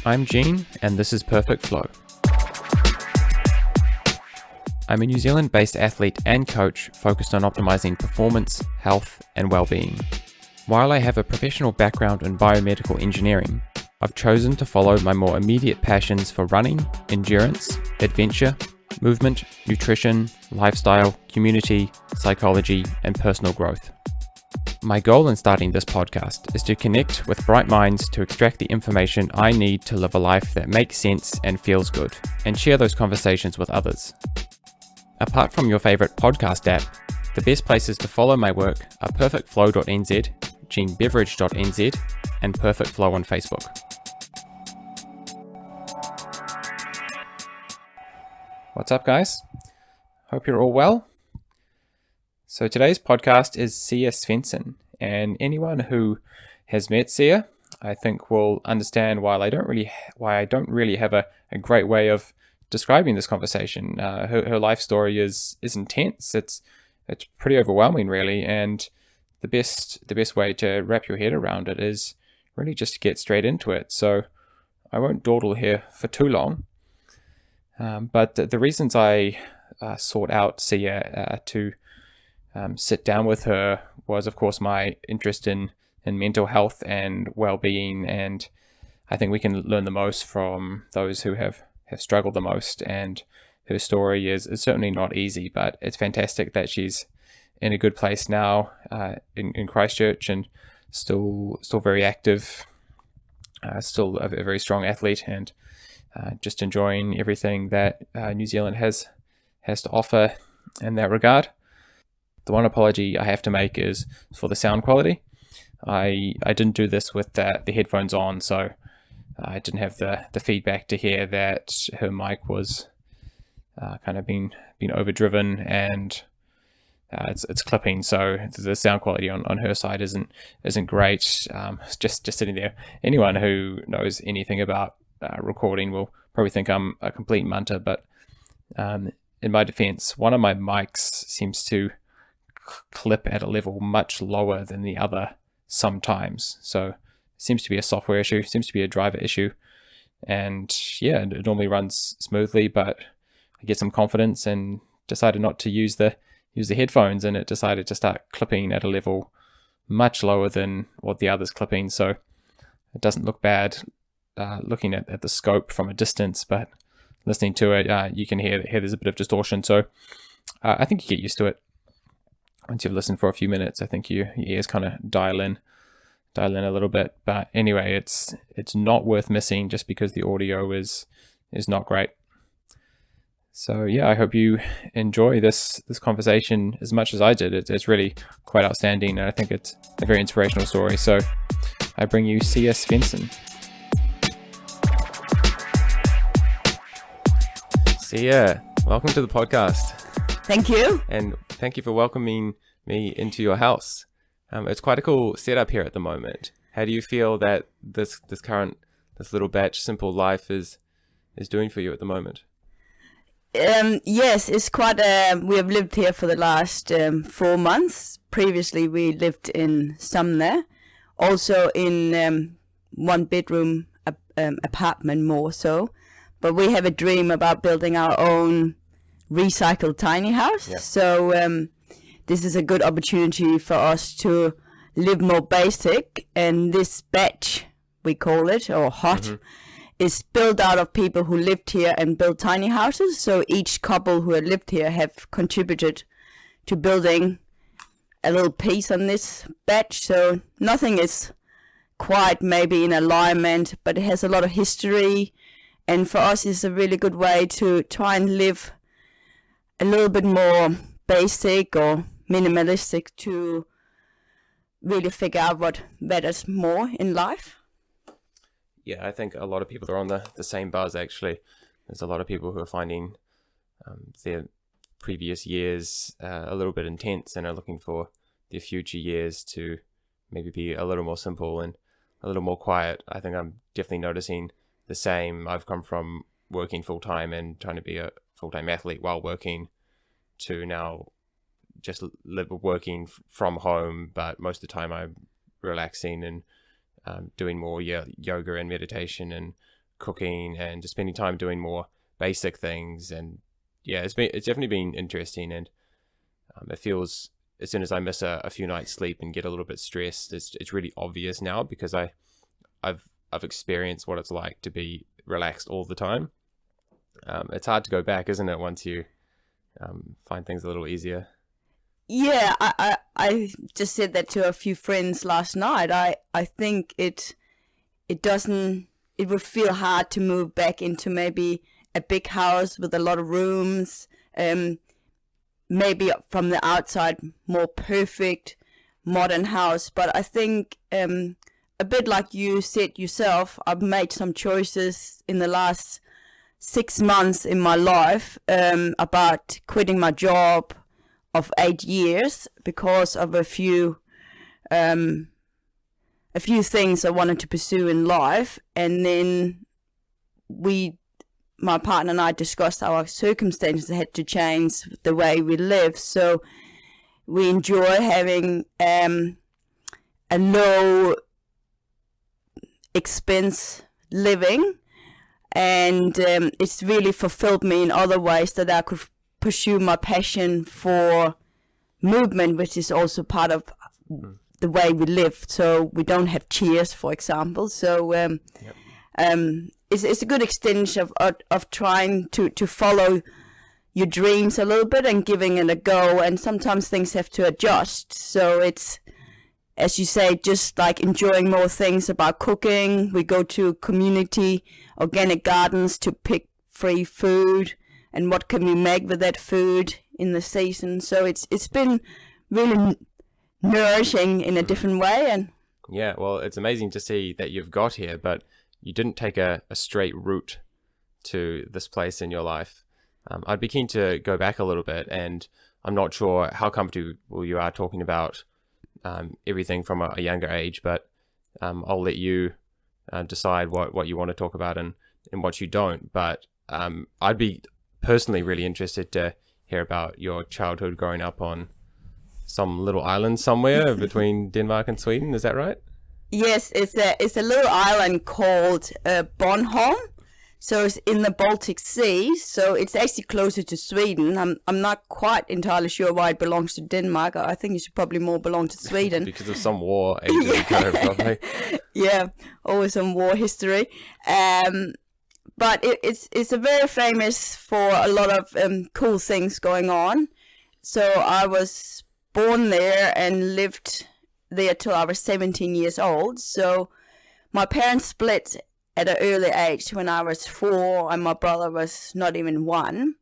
I'm Gene, and this is Perfect Flow. I'm a New Zealand-based athlete and coach focused on optimizing performance, health, and well-being. While I have a professional background in biomedical engineering, I've chosen to follow my more immediate passions for running, endurance, adventure, movement, nutrition, lifestyle, community, psychology, and personal growth. My goal in starting this podcast is to connect with bright minds to extract the information I need to live a life that makes sense and feels good, and share those conversations with others. Apart from your favorite podcast app, the best places to follow my work are perfectflow.nz, beveridge.nz, and Perfect Flow on Facebook. What's up, guys? Hope you're all well. So today's podcast is Sia Svendsen, and anyone who has met Sia, I think, will understand why I don't really have a great way of describing this conversation. Her life story is intense. It's pretty overwhelming, really, and the best way to wrap your head around it is really just to get straight into it. So I won't dawdle here for too long. But the reasons I sought out Sia to sit down with her was, of course, my interest in mental health and well-being, and I think we can learn the most from those who have struggled the most, and her story is certainly not easy, but it's fantastic that she's in a good place now in Christchurch and still very active, still a very strong athlete, and just enjoying everything that New Zealand has to offer in that regard. The one apology I have to make is for the sound quality. I didn't do this with the headphones on, so I didn't have the feedback to hear that her mic was kind of been overdriven and it's clipping, so the sound quality on her side isn't great. Just sitting there. Anyone who knows anything about recording will probably think I'm a complete munter, but in my defense, one of my mics seems to clip at a level much lower than the other sometimes. So it seems to be a software issue, seems to be a driver issue. And yeah, it normally runs smoothly, but I get some confidence and decided not to use the headphones, and it decided to start clipping at a level much lower than what the other's clipping. So it doesn't look bad looking at the scope from a distance, but listening to it, you can hear there's a bit of distortion. So I think you get used to it. Once you've listened for a few minutes, I think your ears kind of dial in a little bit. But anyway, it's not worth missing just because the audio is not great. So yeah, I hope you enjoy this conversation as much as I did. It's really quite outstanding, and I think it's a very inspirational story. So I bring you Sia Svendsen. Sia, welcome to the podcast. Thank you. And thank you for welcoming me into your house. It's quite a cool setup here at the moment. How do you feel that this little batch simple life is doing for you at the moment? Yes, it's quite. We have lived here for the last 4 months. Previously, we lived in Sumner, also in one bedroom apartment more so. But we have a dream about building our own recycled tiny house. Yeah. So this is a good opportunity for us to live more basic. And this batch, we call it, or hot, is built out of people who lived here and built tiny houses. So each couple who had lived here have contributed to building a little piece on this batch. So nothing is quite maybe in alignment, but it has a lot of history. And for us, it's a really good way to try and live a little bit more basic or minimalistic to really figure out what matters more in life. Yeah, I think a lot of people are on the same buzz, actually. There's a lot of people who are finding their previous years a little bit intense and are looking for their future years to maybe be a little more simple and a little more quiet. I think I'm definitely noticing the same. I've come from working full-time and trying to be a full-time athlete while working to now just working from home, but most of the time I'm relaxing and doing more yoga and meditation and cooking and just spending time doing more basic things. And yeah, it's definitely been interesting. And it feels, as soon as I miss a few nights sleep and get a little bit stressed, it's really obvious now, because I've experienced what it's like to be relaxed all the time. It's hard to go back, isn't it, once you find things a little easier? Yeah, I just said that to a few friends last night. I think it would feel hard to move back into maybe a big house with a lot of rooms, maybe from the outside more perfect modern house. But I think a bit like you said yourself, I've made some choices in the last 6 months in my life about quitting my job of 8 years because of a few things I wanted to pursue in life. And then my partner and I discussed our circumstances had to change the way we live. So we enjoy having a low expense living, and it's really fulfilled me in other ways that I could pursue my passion for movement, which is also part of the way we live. So we don't have chairs, for example. So it's a good extension of trying to follow your dreams a little bit and giving it a go. And sometimes things have to adjust. So it's, as you say, just like enjoying more things about cooking. We go to community organic gardens to pick free food, and what can we make with that food in the season. So it's been really nourishing in a different way. And yeah, well, it's amazing to see that you've got here, but you didn't take a straight route to this place in your life. I'd be keen to go back a little bit, and I'm not sure how comfortable you are talking about everything from a younger age, but I'll let you decide what you want to talk about and what you don't. But I'd be personally really interested to hear about your childhood growing up on some little island somewhere between Denmark and Sweden. Is that right? Yes, it's a little island called Bornholm. So it's in the Baltic Sea. So it's actually closer to Sweden. I'm not quite entirely sure why it belongs to Denmark. I think it should probably more belong to Sweden. Because of some war ages ago, probably. Yeah, always some war history. But it's a very famous for a lot of cool things going on. So I was born there and lived there till I was 17 years old. So my parents split at an early age when I was 4 and my brother was not even 1.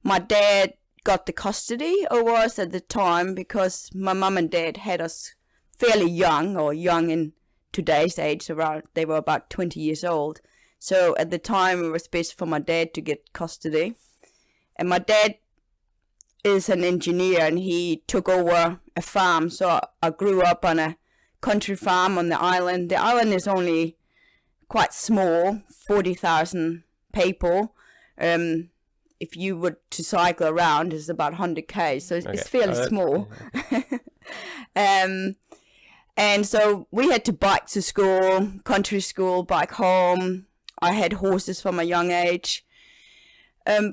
My dad got the custody over us at the time because my mum and dad had us fairly young, or young in today's age, they were about 20 years old. So at the time it was best for my dad to get custody. And my dad is an engineer and he took over a farm. So I grew up on a country farm on the island. The island is only quite small, 40,000 people. If you were to cycle around, it's about 100 km, so it's fairly small. And so we had to bike to school, country school, bike home. I had horses from a young age.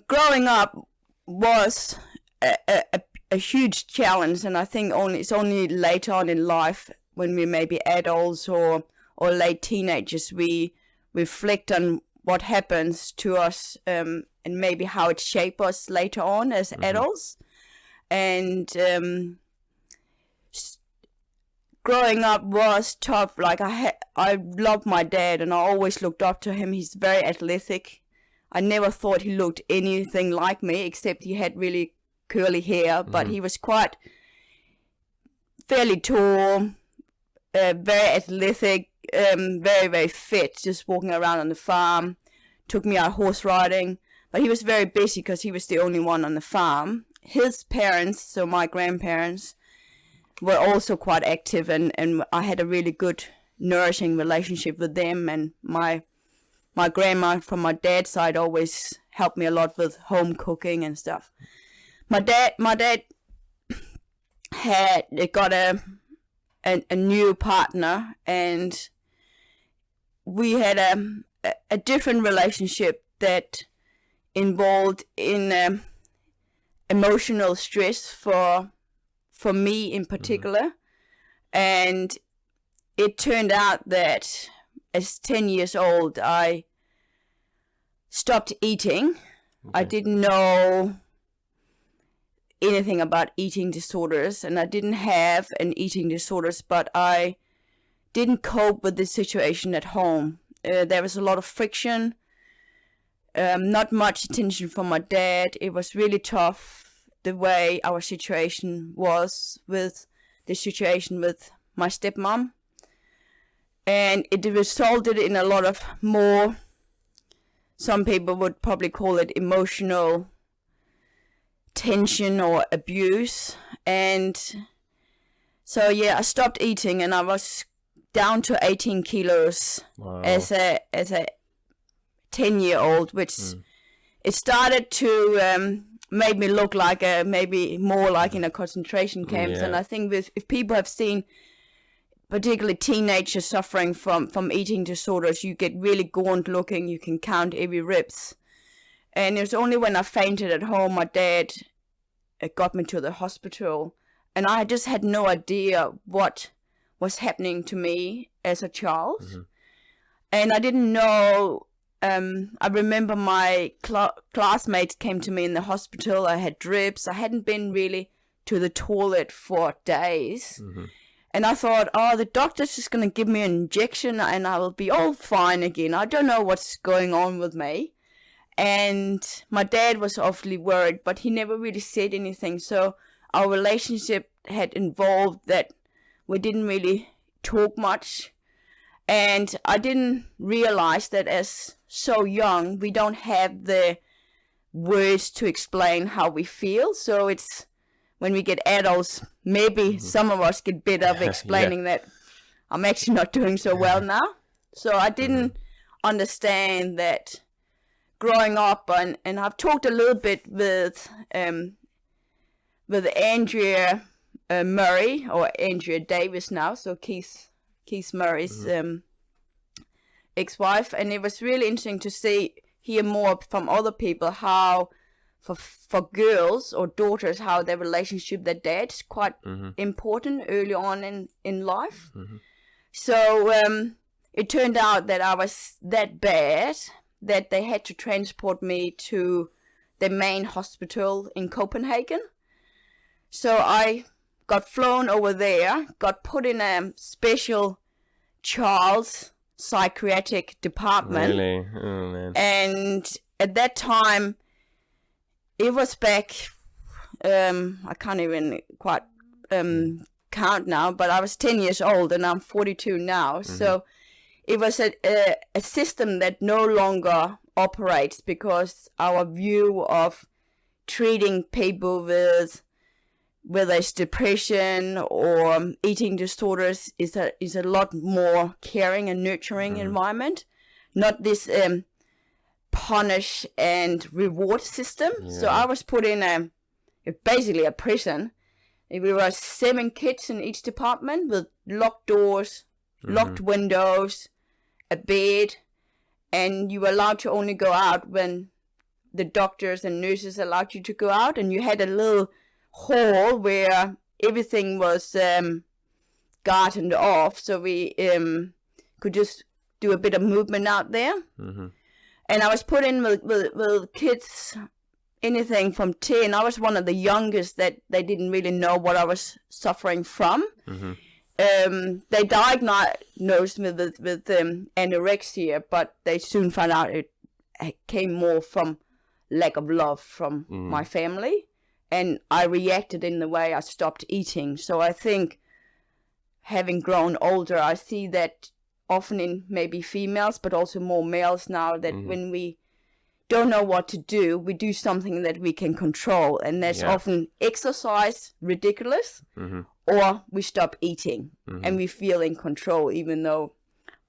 Growing up was a huge challenge, and I think it's only later on in life, when we may be adults or late teenagers, we reflect on what happens to us and maybe how it shaped us later on as adults. And growing up was tough. Like I loved my dad and I always looked up to him. He's very athletic. I never thought he looked anything like me, except he had really curly hair, but he was quite fairly tall, very athletic, very, very fit, just walking around on the farm. Took me out horse riding, but he was very busy because he was the only one on the farm. His parents, so my grandparents, were also quite active, and I had a really good, nourishing relationship with them. And my grandma from my dad's side always helped me a lot with home cooking and stuff. My dad had got a new partner, and we had a different relationship that involved in emotional stress for me in particular. And it turned out that as 10 years old, I stopped eating. I didn't know anything about eating disorders, and I didn't have an eating disorders, but I didn't cope with the situation at home. There was a lot of friction, not much attention from my dad. It was really tough the way our situation was with the situation with my stepmom. And it resulted in a lot of more, some people would probably call it emotional tension or abuse. And so, yeah, I stopped eating, and I was down to 18 kilos as a 10-year-old, which it started to make me look like maybe more like in a concentration camps. And I think if people have seen particularly teenagers suffering from eating disorders, you get really gaunt looking. You can count every ribs. And it was only when I fainted at home, my dad got me to the hospital. And I just had no idea what was happening to me as a child. And I didn't know. I remember my classmates came to me in the hospital. I had drips. I hadn't been really to the toilet for days. And I thought, oh, the doctor's just going to give me an injection and I will be all fine again. I don't know what's going on with me. And my dad was awfully worried, but he never really said anything. So our relationship had involved that we didn't really talk much. And I didn't realize that as so young, we don't have the words to explain how we feel. So it's when we get adults, maybe some of us get better of explaining that I'm actually not doing so well now. So I didn't understand that growing up, and I've talked a little bit with Andrea Murray, or Andrea Davis now, so Keith Murray's ex-wife, and it was really interesting to hear more from other people how for girls or daughters, how their relationship, their dad's quite important early on in life. So it turned out that I was that bad that they had to transport me to the main hospital in Copenhagen. So I got flown over there, got put in a special child's psychiatric department. Really? Oh, man. And at that time, it was back, I can't even quite count now, but I was 10 years old and I'm 42 now. So it was a system that no longer operates, because our view of treating people with whether it's depression or eating disorders is a lot more caring and nurturing environment, not this punish and reward system. So I was put in basically a prison. We were 7 kids in each department with locked doors, locked windows, a bed, and you were allowed to only go out when the doctors and nurses allowed you to go out. And you had a little hall where everything was gardened off, so we could just do a bit of movement out there. And I was put in with kids anything from 10. I was one of the youngest that they didn't really know what I was suffering from. They diagnosed me with anorexia, but they soon found out it came more from lack of love from my family. And I reacted in the way I stopped eating. So I think having grown older, I see that often in maybe females, but also more males now, that when we don't know what to do, we do something that we can control. And that's often exercise, ridiculous, or we stop eating and we feel in control, even though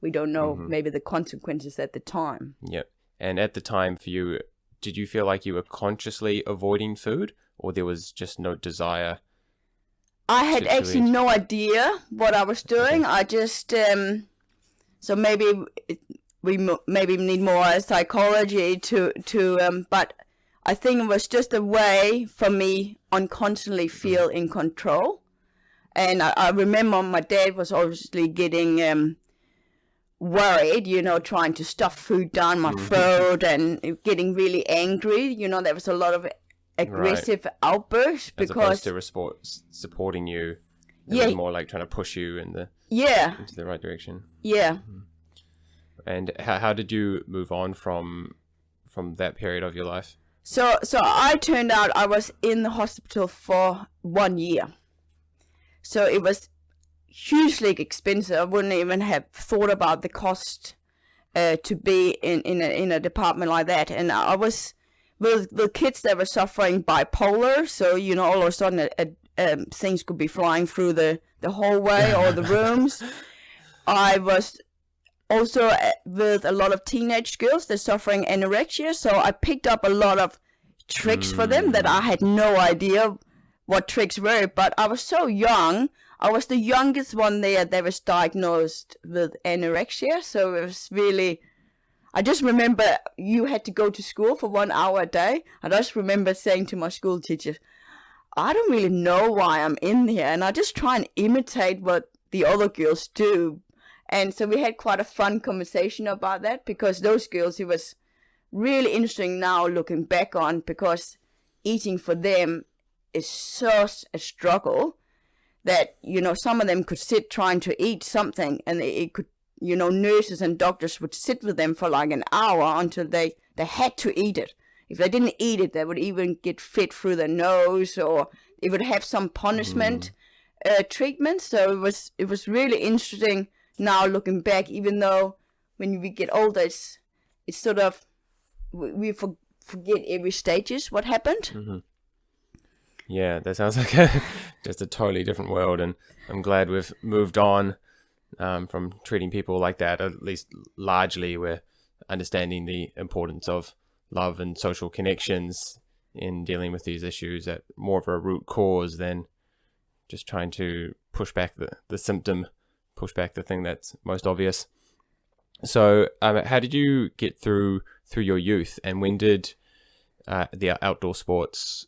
we don't know maybe the consequences at the time. Yep. And at the time for you, did you feel like you were consciously avoiding food, or there was just no desire? I had actually no idea what I was doing. I just, so maybe maybe need more psychology but I think it was just a way for me unconsciously feel in control. And I remember my dad was obviously getting worried, trying to stuff food down my throat and getting really angry. There was a lot of aggressive outbursts as opposed to supporting you. It was more like trying to push you into the right direction. Yeah. And how did you move on from that period of your life? So I turned out I was in the hospital for 1 year. So it was hugely expensive. I wouldn't even have thought about the cost to be in a department like that. And I was with kids that were suffering bipolar. So, all of a sudden things could be flying through the hallway or the rooms. I was also with a lot of teenage girls that suffering anorexia. So I picked up a lot of tricks for them that I had no idea what tricks were. But I was so young. I was the youngest one there that was diagnosed with anorexia. So it was really, I just remember you had to go to school for 1 hour a day. I just remember saying to my school teacher, I don't really know why I'm in here. And I just try and imitate what the other girls do. And so we had quite a fun conversation about that, because those girls, it was really interesting now looking back on, because eating for them is such a struggle that, some of them could sit trying to eat something, and it could, nurses and doctors would sit with them for like an hour until they had to eat it. If they didn't eat it, they would even get fed through their nose, or it would have some punishment treatment. So it was really interesting now looking back, even though when we get older, it's sort of, we forget every stages what happened. Mm-hmm. Yeah, that sounds like just a totally different world, and I'm glad we've moved on from treating people like that. At least largely we're understanding the importance of love and social connections in dealing with these issues at more of a root cause than just trying to push back the symptom, push back the thing that's most obvious. So how did you get through your youth, and when did the outdoor sports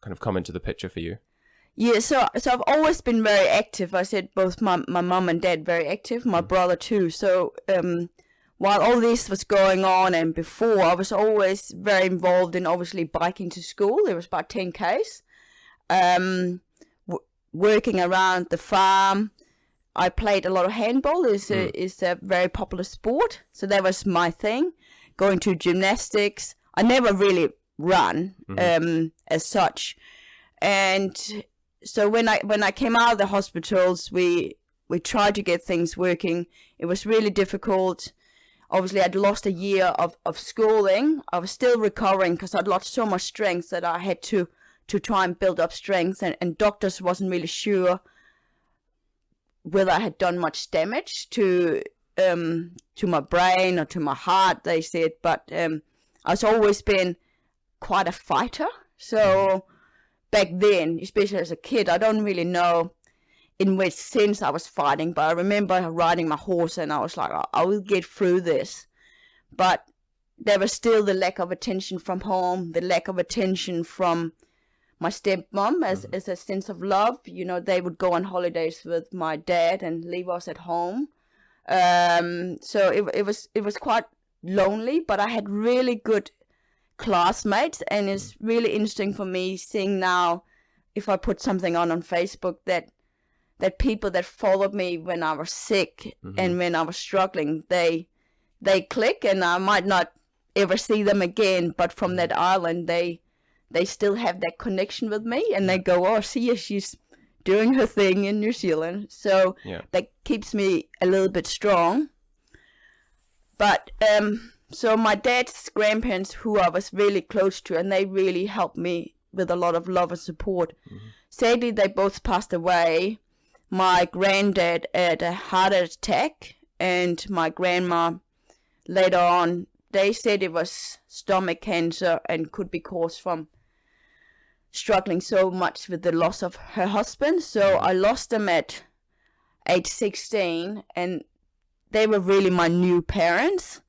kind of come into the picture for you? Yeah, so I've always been very active. I said both my mum and dad very active, my brother too. So while all this was going on and before, I was always very involved in obviously biking to school. It was about 10 Ks. Working around the farm. I played a lot of handball. Is a very popular sport. So that was my thing. Going to gymnastics. I never really run as such. And so when I came out of the hospitals, we tried to get things working. It was really difficult. Obviously, I'd lost a year of schooling. I was still recovering because I'd lost so much strength that I had to try and build up strength. And doctors wasn't really sure whether I had done much damage to my brain or to my heart, they said. But I've always been quite a fighter. So back then, especially as a kid, I don't really know in which sense I was fighting, but I remember riding my horse and I was like, I will get through this. But there was still the lack of attention from home, the lack of attention from my stepmom as a sense of love. They would go on holidays with my dad and leave us at home. So it was quite lonely, but I had really good classmates, and it's really interesting for me seeing now, if I put something on Facebook, that people that followed me when I was sick and when I was struggling, they click, and I might not ever see them again, but from that island they still have that connection with me, and they go, oh, Sia, she's doing her thing in New Zealand. So that keeps me a little bit strong. But so my dad's grandparents, who I was really close to, and they really helped me with a lot of love and support. Sadly, they both passed away. My granddad had a heart attack, and my grandma later on, they said it was stomach cancer and could be caused from struggling so much with the loss of her husband. So I lost them at age 16, and they were really my new parents.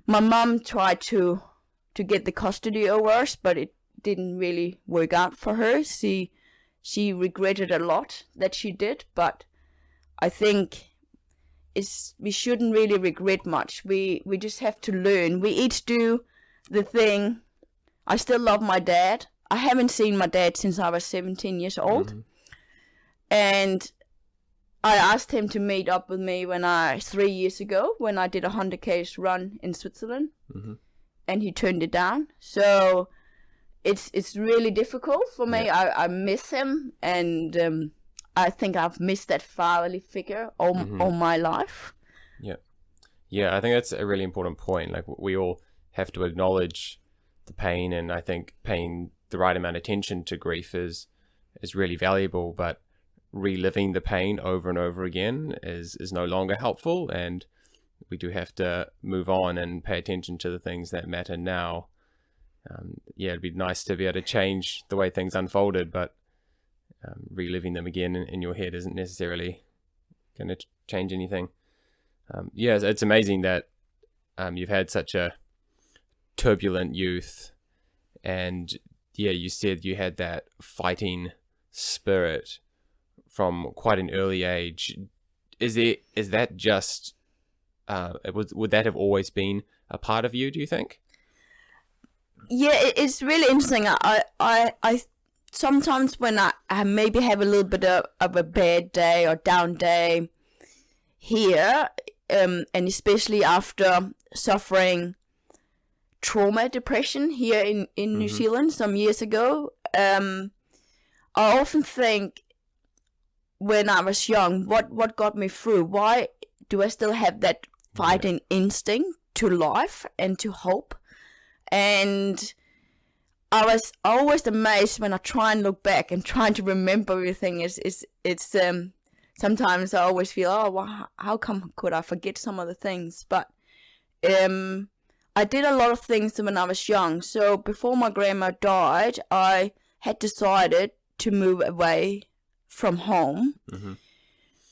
my mom tried to get the custody over us, but it didn't really work out for her. She regretted a lot that she did, but I think we shouldn't really regret much. We just have to learn. We each do the thing. I still love my dad. I haven't seen my dad since I was 17 years old. Mm-hmm. And I asked him to meet up with me 3 years ago when I did a 100K run in Switzerland. Mm-hmm. And he turned it down. So it's really difficult for me. Yeah. I miss him, and I think I've missed that fatherly figure all my life. Yeah, I think that's a really important point. Like, we all have to acknowledge the pain, and I think paying the right amount of attention to grief is really valuable, but reliving the pain over and over again is no longer helpful, and we do have to move on and pay attention to the things that matter now. It'd be nice to be able to change the way things unfolded, but reliving them again in your head isn't necessarily going to change anything. It's amazing that you've had such a turbulent youth, and you said you had that fighting spirit from quite an early age. Is that just would that have always been a part of you, do you think? Yeah, it's really interesting. I sometimes when I maybe have a little bit of a bad day or down day here, and especially after suffering trauma depression here in New Zealand some years ago, I often think when I was young, what got me through? Why do I still have that fighting instinct to life and to hope? And I was always amazed when I try and look back and trying to remember everything. It's sometimes I always feel, how come could I forget some of the things? But I did a lot of things when I was young. So before my grandma died, I had decided to move away from home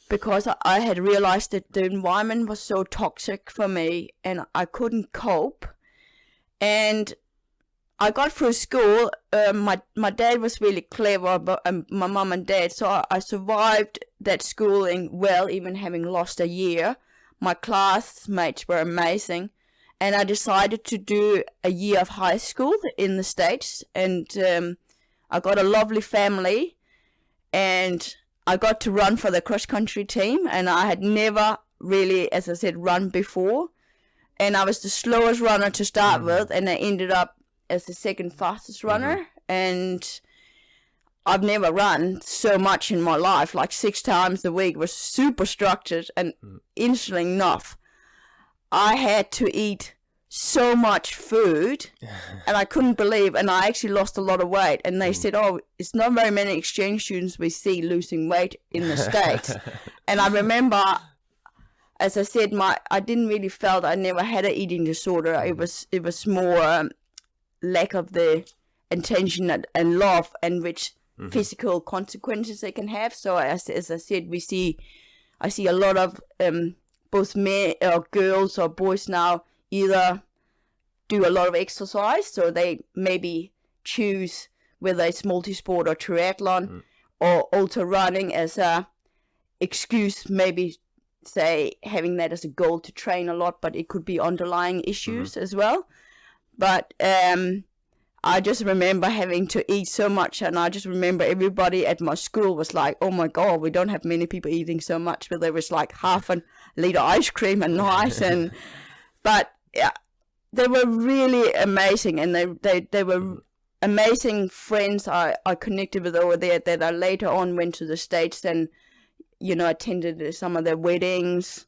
because I had realized that the environment was so toxic for me and I couldn't cope. And I got through school. My dad was really clever, but my mom and dad, so I survived that schooling well, even having lost a year. My classmates were amazing, and I decided to do a year of high school in the States. And I got a lovely family, and I got to run for the cross country team, and I had never really, as I said, run before. And I was the slowest runner to start with, and I ended up as the second fastest runner. And I've never run so much in my life, like 6 times a week. It was super structured, and interestingly enough, I had to eat so much food, and I couldn't believe, and I actually lost a lot of weight. And they said, it's not very many exchange students we see losing weight in the States. And I remember, as I said, I didn't really felt I never had an eating disorder. It was more lack of the intention and love, and which physical consequences they can have. So as I said, I see a lot of both men or girls or boys now either do a lot of exercise, so they maybe choose whether it's multisport or triathlon, or ultra running as a excuse, maybe say having that as a goal to train a lot, but it could be underlying issues as well. But I just remember having to eat so much, and I just remember everybody at my school was like, oh my god, we don't have many people eating so much, but there was like half a liter ice cream a night. And but yeah, they were really amazing, and they were amazing friends I connected with over there, that I later on went to the States and attended some of their weddings.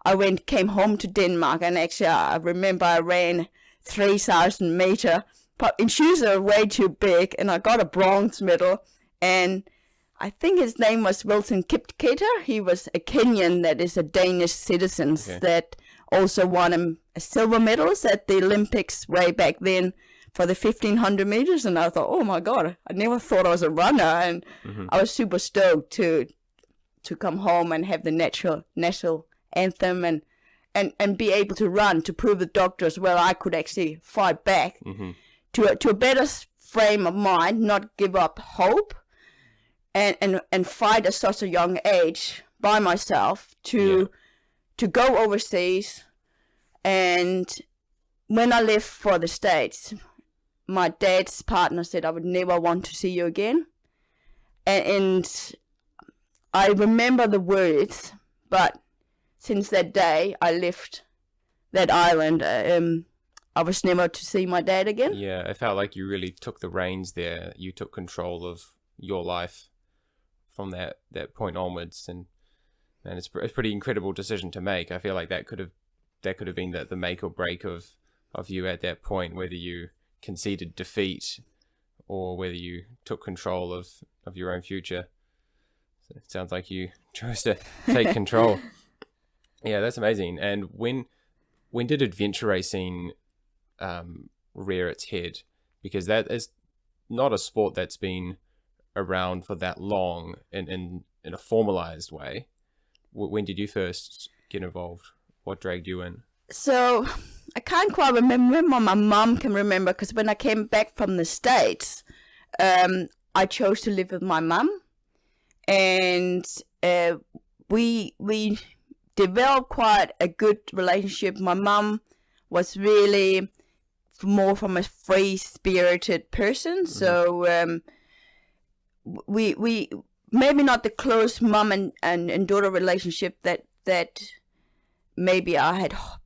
I came home to Denmark, and actually I remember I ran 3,000 meter, but in shoes that were way too big, and I got a bronze medal. And I think his name was Wilson Kipketer. He was a Kenyan that is a Danish citizen that also won a silver medals at the Olympics way back then for the 1,500 meters. And I thought, oh my god, I never thought I was a runner, and I was super stoked to come home and have the national anthem and and be able to run to prove the doctors well I could actually fight back Mm-hmm. to a better frame of mind, not give up hope, and fight at such a young age by myself to go overseas. And when I left for the States, my dad's partner said I would never want to see you again. And I remember the words, but since that day I left that island, I was never to see my dad again. Yeah, it felt like you really took the reins there. You took control of your life from that point onwards, and it's a pretty incredible decision to make. I feel like that could have been the make or break of you at that point, whether you conceded defeat or whether you took control of your own future. So it sounds like you chose to take control. Yeah, that's amazing. And when did adventure racing rear its head? Because that is not a sport that's been around for that long in a formalized way. When did you first get involved? What dragged you in? So I can't quite remember. My mum can remember, because when I came back from the States, I chose to live with my mum, and we developed quite a good relationship. My mum was really more from a free-spirited person, so we maybe not the close mum and daughter relationship that maybe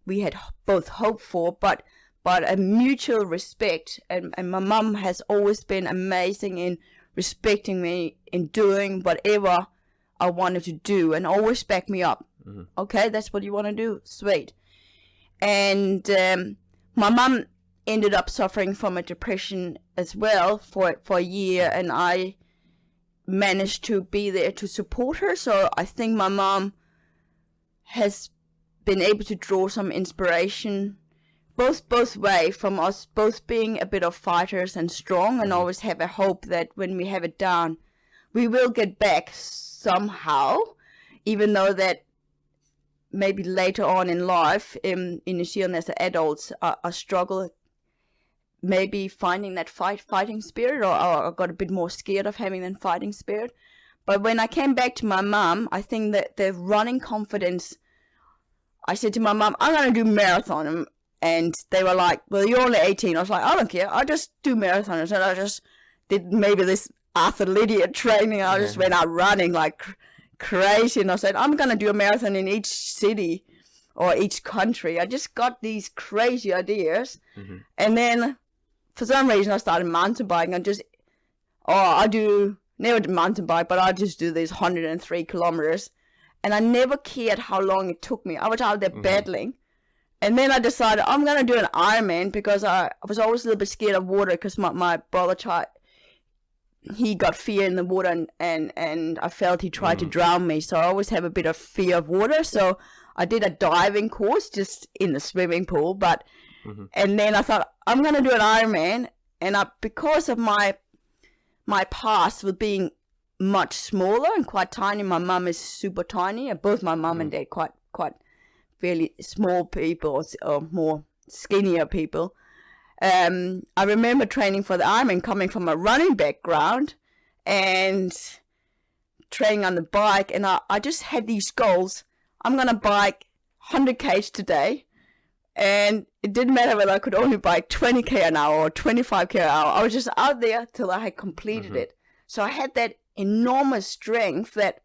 we had both hoped for, but a mutual respect, and my mum has always been amazing in respecting me in doing whatever I wanted to do, and always back me up. Mm-hmm. Okay, that's what you want to do, sweet. And my mum ended up suffering from a depression as well for a year, and I managed to be there to support her. So I think my mom has been able to draw some inspiration both way from us both being a bit of fighters and strong, and always have a hope that when we have it down, we will get back somehow, even though that maybe later on in life in New Zealand as adults I struggle maybe finding that fighting spirit, or I got a bit more scared of having that fighting spirit. But when I came back to my mum, I think that the running confidence, I said to my mum, I'm going to do marathon. And they were like, well, you're only 18. I was like, I don't care. I just do marathons. And I just did maybe this athlete training. I just went out running like crazy. And I said, I'm going to do a marathon in each city or each country. I just got these crazy ideas. Mm-hmm. And then for some reason I started mountain biking. I never did mountain bike, but I just do these 103 kilometers. And I never cared how long it took me. I was out there battling. And then I decided I'm going to do an Ironman, because I was always a little bit scared of water, because my brother he got fear in the water, and I felt he tried to drown me. So I always have a bit of fear of water. So I did a diving course just in the swimming pool. And then I thought I'm going to do an Ironman. And because of my past with being much smaller and quite tiny, my mum is super tiny. Both my mum and dad quite fairly small people, or more skinnier people. I remember training for the Ironman, coming from a running background and training on the bike, and I just had these goals. I'm gonna bike 100 k's today, and it didn't matter whether I could only bike 20 k an hour or 25 k an hour. I was just out there till I had completed it. So I had that enormous strength that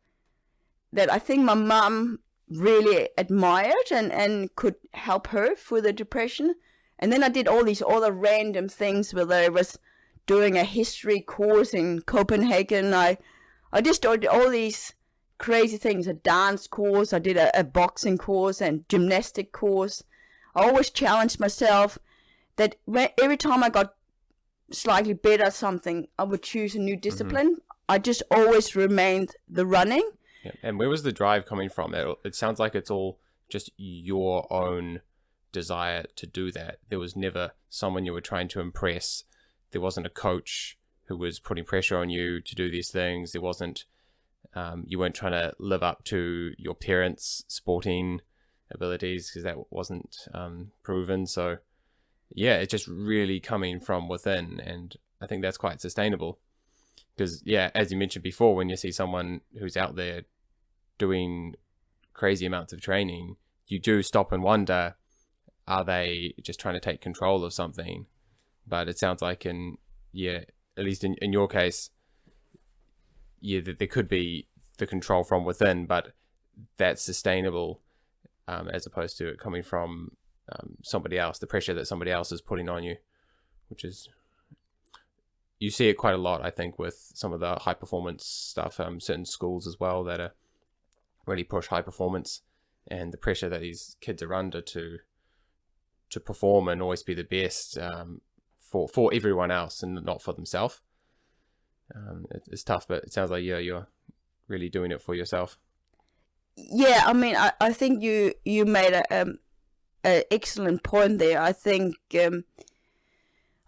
I think my mum really admired and could help her through the depression. And then I did all these other random things, whether it was doing a history course in Copenhagen. I just did all these crazy things, a dance course, I did a boxing course and gymnastic course. I always challenged myself that every time I got slightly better at something, I would choose a new discipline. I just always remained the running. Yeah. And where was the drive coming from? It sounds like it's all just your own desire to do that. There was never someone you were trying to impress. There wasn't a coach who was putting pressure on you to do these things. There wasn't, you weren't trying to live up to your parents' sporting abilities because that wasn't proven. So yeah, it's just really coming from within, and I think that's quite sustainable. Because yeah, as you mentioned before, when you see someone who's out there doing crazy amounts of training, you do stop and wonder, are they just trying to take control of something? But it sounds like at least in your case, there could be the control from within, but that's sustainable, as opposed to it coming from somebody else, the pressure that somebody else is putting on you, which is, you see it quite a lot, I think, with some of the high performance stuff, certain schools as well that are really push high performance, and the pressure that these kids are under to perform and always be the best, for everyone else and not for themselves. It's tough, but it sounds like you're really doing it for yourself. Yeah, I mean, I think you made a excellent point there. I think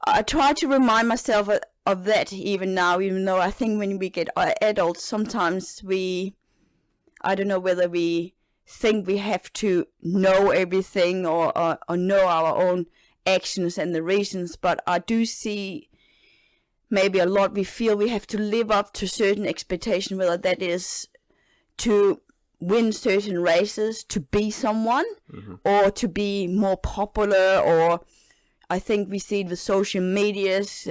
I try to remind myself of that even now, even though I think when we get adults, sometimes I don't know whether we think we have to know everything or know our own actions and the reasons, but I do see maybe a lot we feel we have to live up to certain expectation, whether that is to win certain races, to be someone, or to be more popular, or I think we see it with social medias.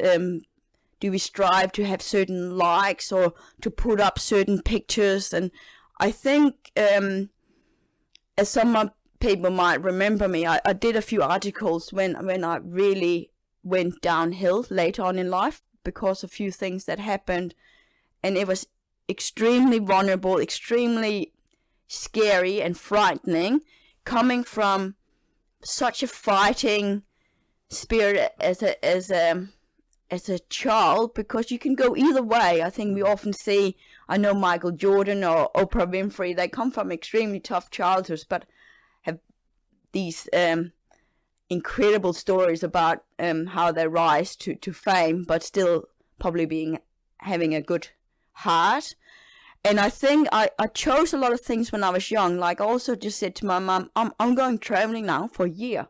Do we strive to have certain likes or to put up certain pictures? And I think, as some people might remember me, I did a few articles when I really went downhill later on in life because of a few things that happened, and it was extremely vulnerable, extremely scary and frightening, coming from such a fighting spirit as a child, because you can go either way. I think we often see, I know Michael Jordan or Oprah Winfrey, they come from extremely tough childhoods, but have these incredible stories about how they rise to fame, but still probably having a good heart. And I think I chose a lot of things when I was young. Like I also just said to my mom, I'm going traveling now for a year.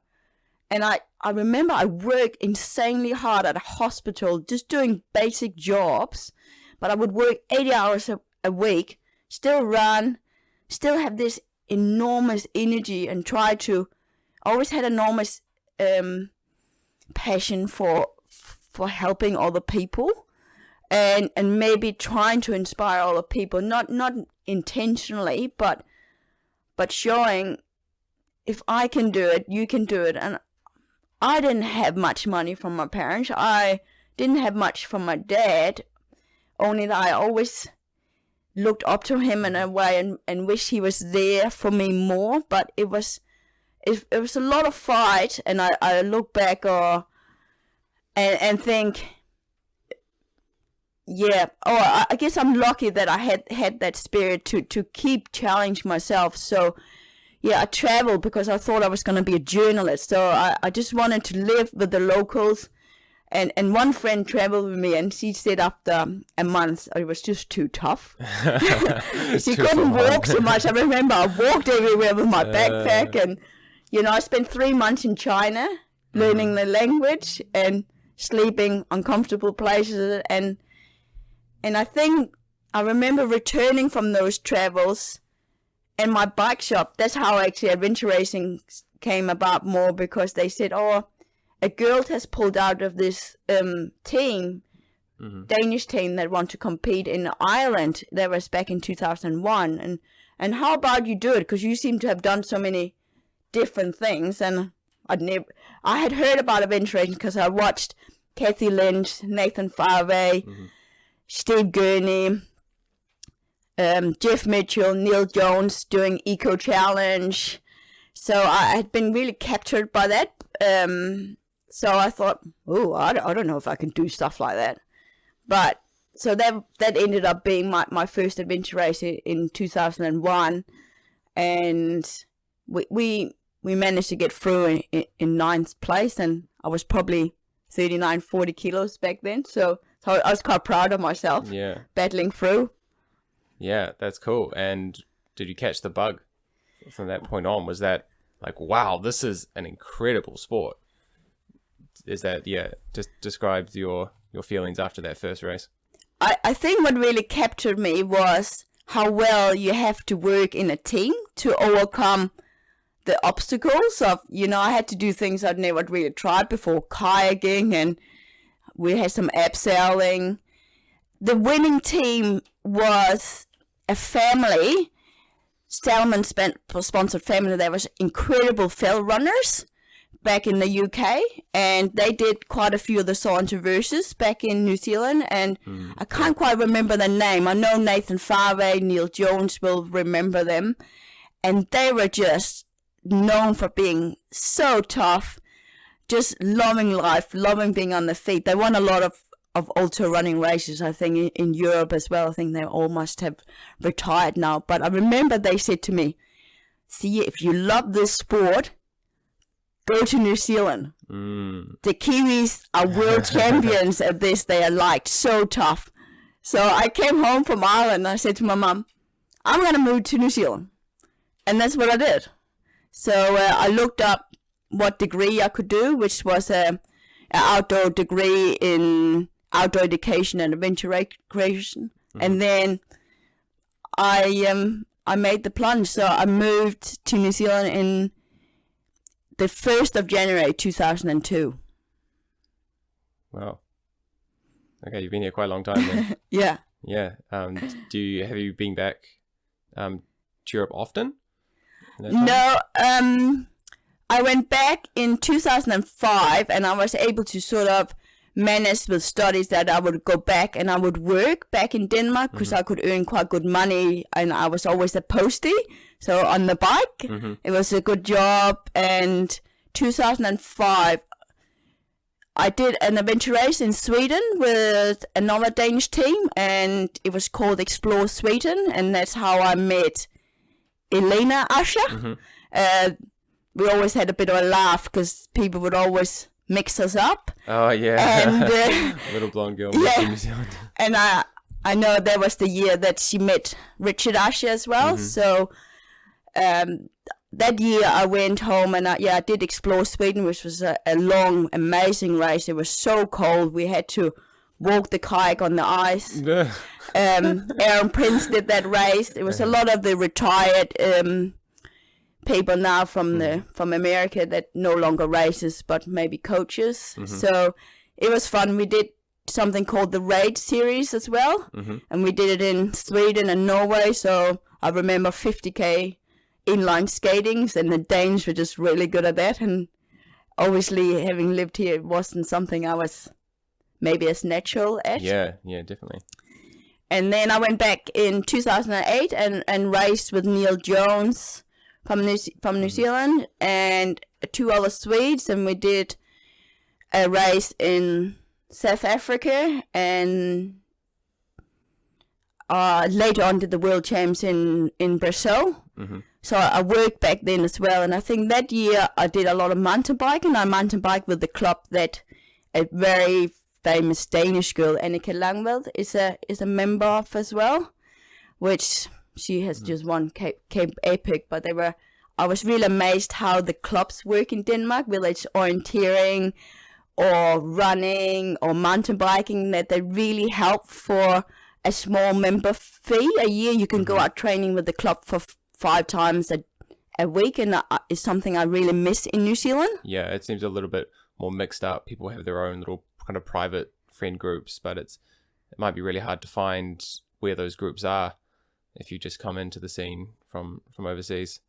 And I remember I worked insanely hard at a hospital, just doing basic jobs, but I would work 80 hours a week, still run, still have this enormous energy, and I always had enormous passion for helping other people, and maybe trying to inspire other people, not intentionally, but showing, if I can do it, you can do it. And I didn't have much money from my parents. I didn't have much from my dad, only that I always looked up to him in a way and wished he was there for me more. But it was a lot of fight, and I look back and think, yeah, I guess I'm lucky that I had that spirit to keep challenging myself. So yeah, I traveled because I thought I was going to be a journalist. So I just wanted to live with the locals. And one friend traveled with me, and she said after a month, it was just too tough. She couldn't walk so much. I remember I walked everywhere with my backpack. And, I spent 3 months in China learning the language and sleeping uncomfortable places. And I think I remember returning from those travels. And my bike shop, that's how actually adventure racing came about more, because they said, a girl has pulled out of this team, Danish team that want to compete in Ireland. That was back in 2001. And how about you do it? Because you seem to have done so many different things. And I had heard about adventure racing because I watched Kathy Lynch, Nathan Farvey, Steve Gurney, Jeff Mitchell, Neil Jones doing Eco Challenge. So I had been really captured by that. So I thought, I don't know if I can do stuff like that. But so that ended up being my first adventure race in 2001, and we managed to get through in ninth place, and I was probably 40 kilos back then. So I was quite proud of myself. Yeah, battling through. Yeah, that's cool. And did you catch the bug? from that point on? Was that like, wow, this is an incredible sport? Is that, just describe your feelings after that first race. I think what really captured me was how well you have to work in a team to overcome the obstacles of, I had to do things I'd never really tried before, kayaking, and we had some abseiling. The winning team was a family, Salmon sponsored family. There was incredible fell runners back in the UK, and they did quite a few of the Saunter verses back in New Zealand, and I can't quite remember the name. I know Nathan Farway, Neil Jones will remember them, and they were just known for being so tough, just loving life, loving being on the feet. They won a lot of ultra running races, I think, in Europe as well. I think they all must have retired now, but I remember they said to me, "See, if you love this sport, go to New Zealand. The Kiwis are world champions at this. They are like so tough." So I came home from Ireland and I said to my mum, "I'm going to move to New Zealand." And that's what I did. So I looked up what degree I could do, which was an outdoor degree in outdoor education and adventure recreation. And then I made the plunge. So I moved to New Zealand in the 1st of January 2002. Wow. Okay, you've been here quite a long time then. Yeah. Yeah. Have you been back to Europe often? No. I went back in 2005, and I was able to sort of manage with studies that I would go back and I would work back in Denmark because I could earn quite good money, and I was always a postie. So on the bike, it was a good job. And 2005, I did an adventure race in Sweden with another Danish team, and it was called Explore Sweden, and that's how I met Elena Asher. We always had a bit of a laugh because people would always mix us up. Oh yeah, and little blonde girl. Yeah, and I know that was the year that she met Richard Asher as well. So that year I went home and I did Explore Sweden, which was a long, amazing race. It was so cold. We had to walk the kayak on the ice. Aaron Prince did that race. It was a lot of the retired people now from America that no longer races, but maybe coaches. So it was fun. We did something called the Raid series as well, and we did it in Sweden and Norway. So I remember 50k inline skatings, and the Danes were just really good at that. And obviously, having lived here, it wasn't something I was maybe as natural at. Yeah, definitely. And then I went back in 2008 and raced with Neil Jones from New Zealand and 2 other Swedes, and we did a race in South Africa, and later on did the World Champs in Brazil. So I worked back then as well, and I think that year I did a lot of mountain biking. I mountain biked with the club that a very famous Danish girl, Annika Langveld, is a member of as well, which she has just won Cape Epic. But I was really amazed how the clubs work in Denmark, whether it's orienteering or running or mountain biking, that they really help for a small member fee a year. You can go out training with the club for 5 times a week, and it's something I really miss in New Zealand. Yeah, it seems a little bit more mixed up. People have their own little kind of private friend groups, but it might be really hard to find where those groups are if you just come into the scene from overseas.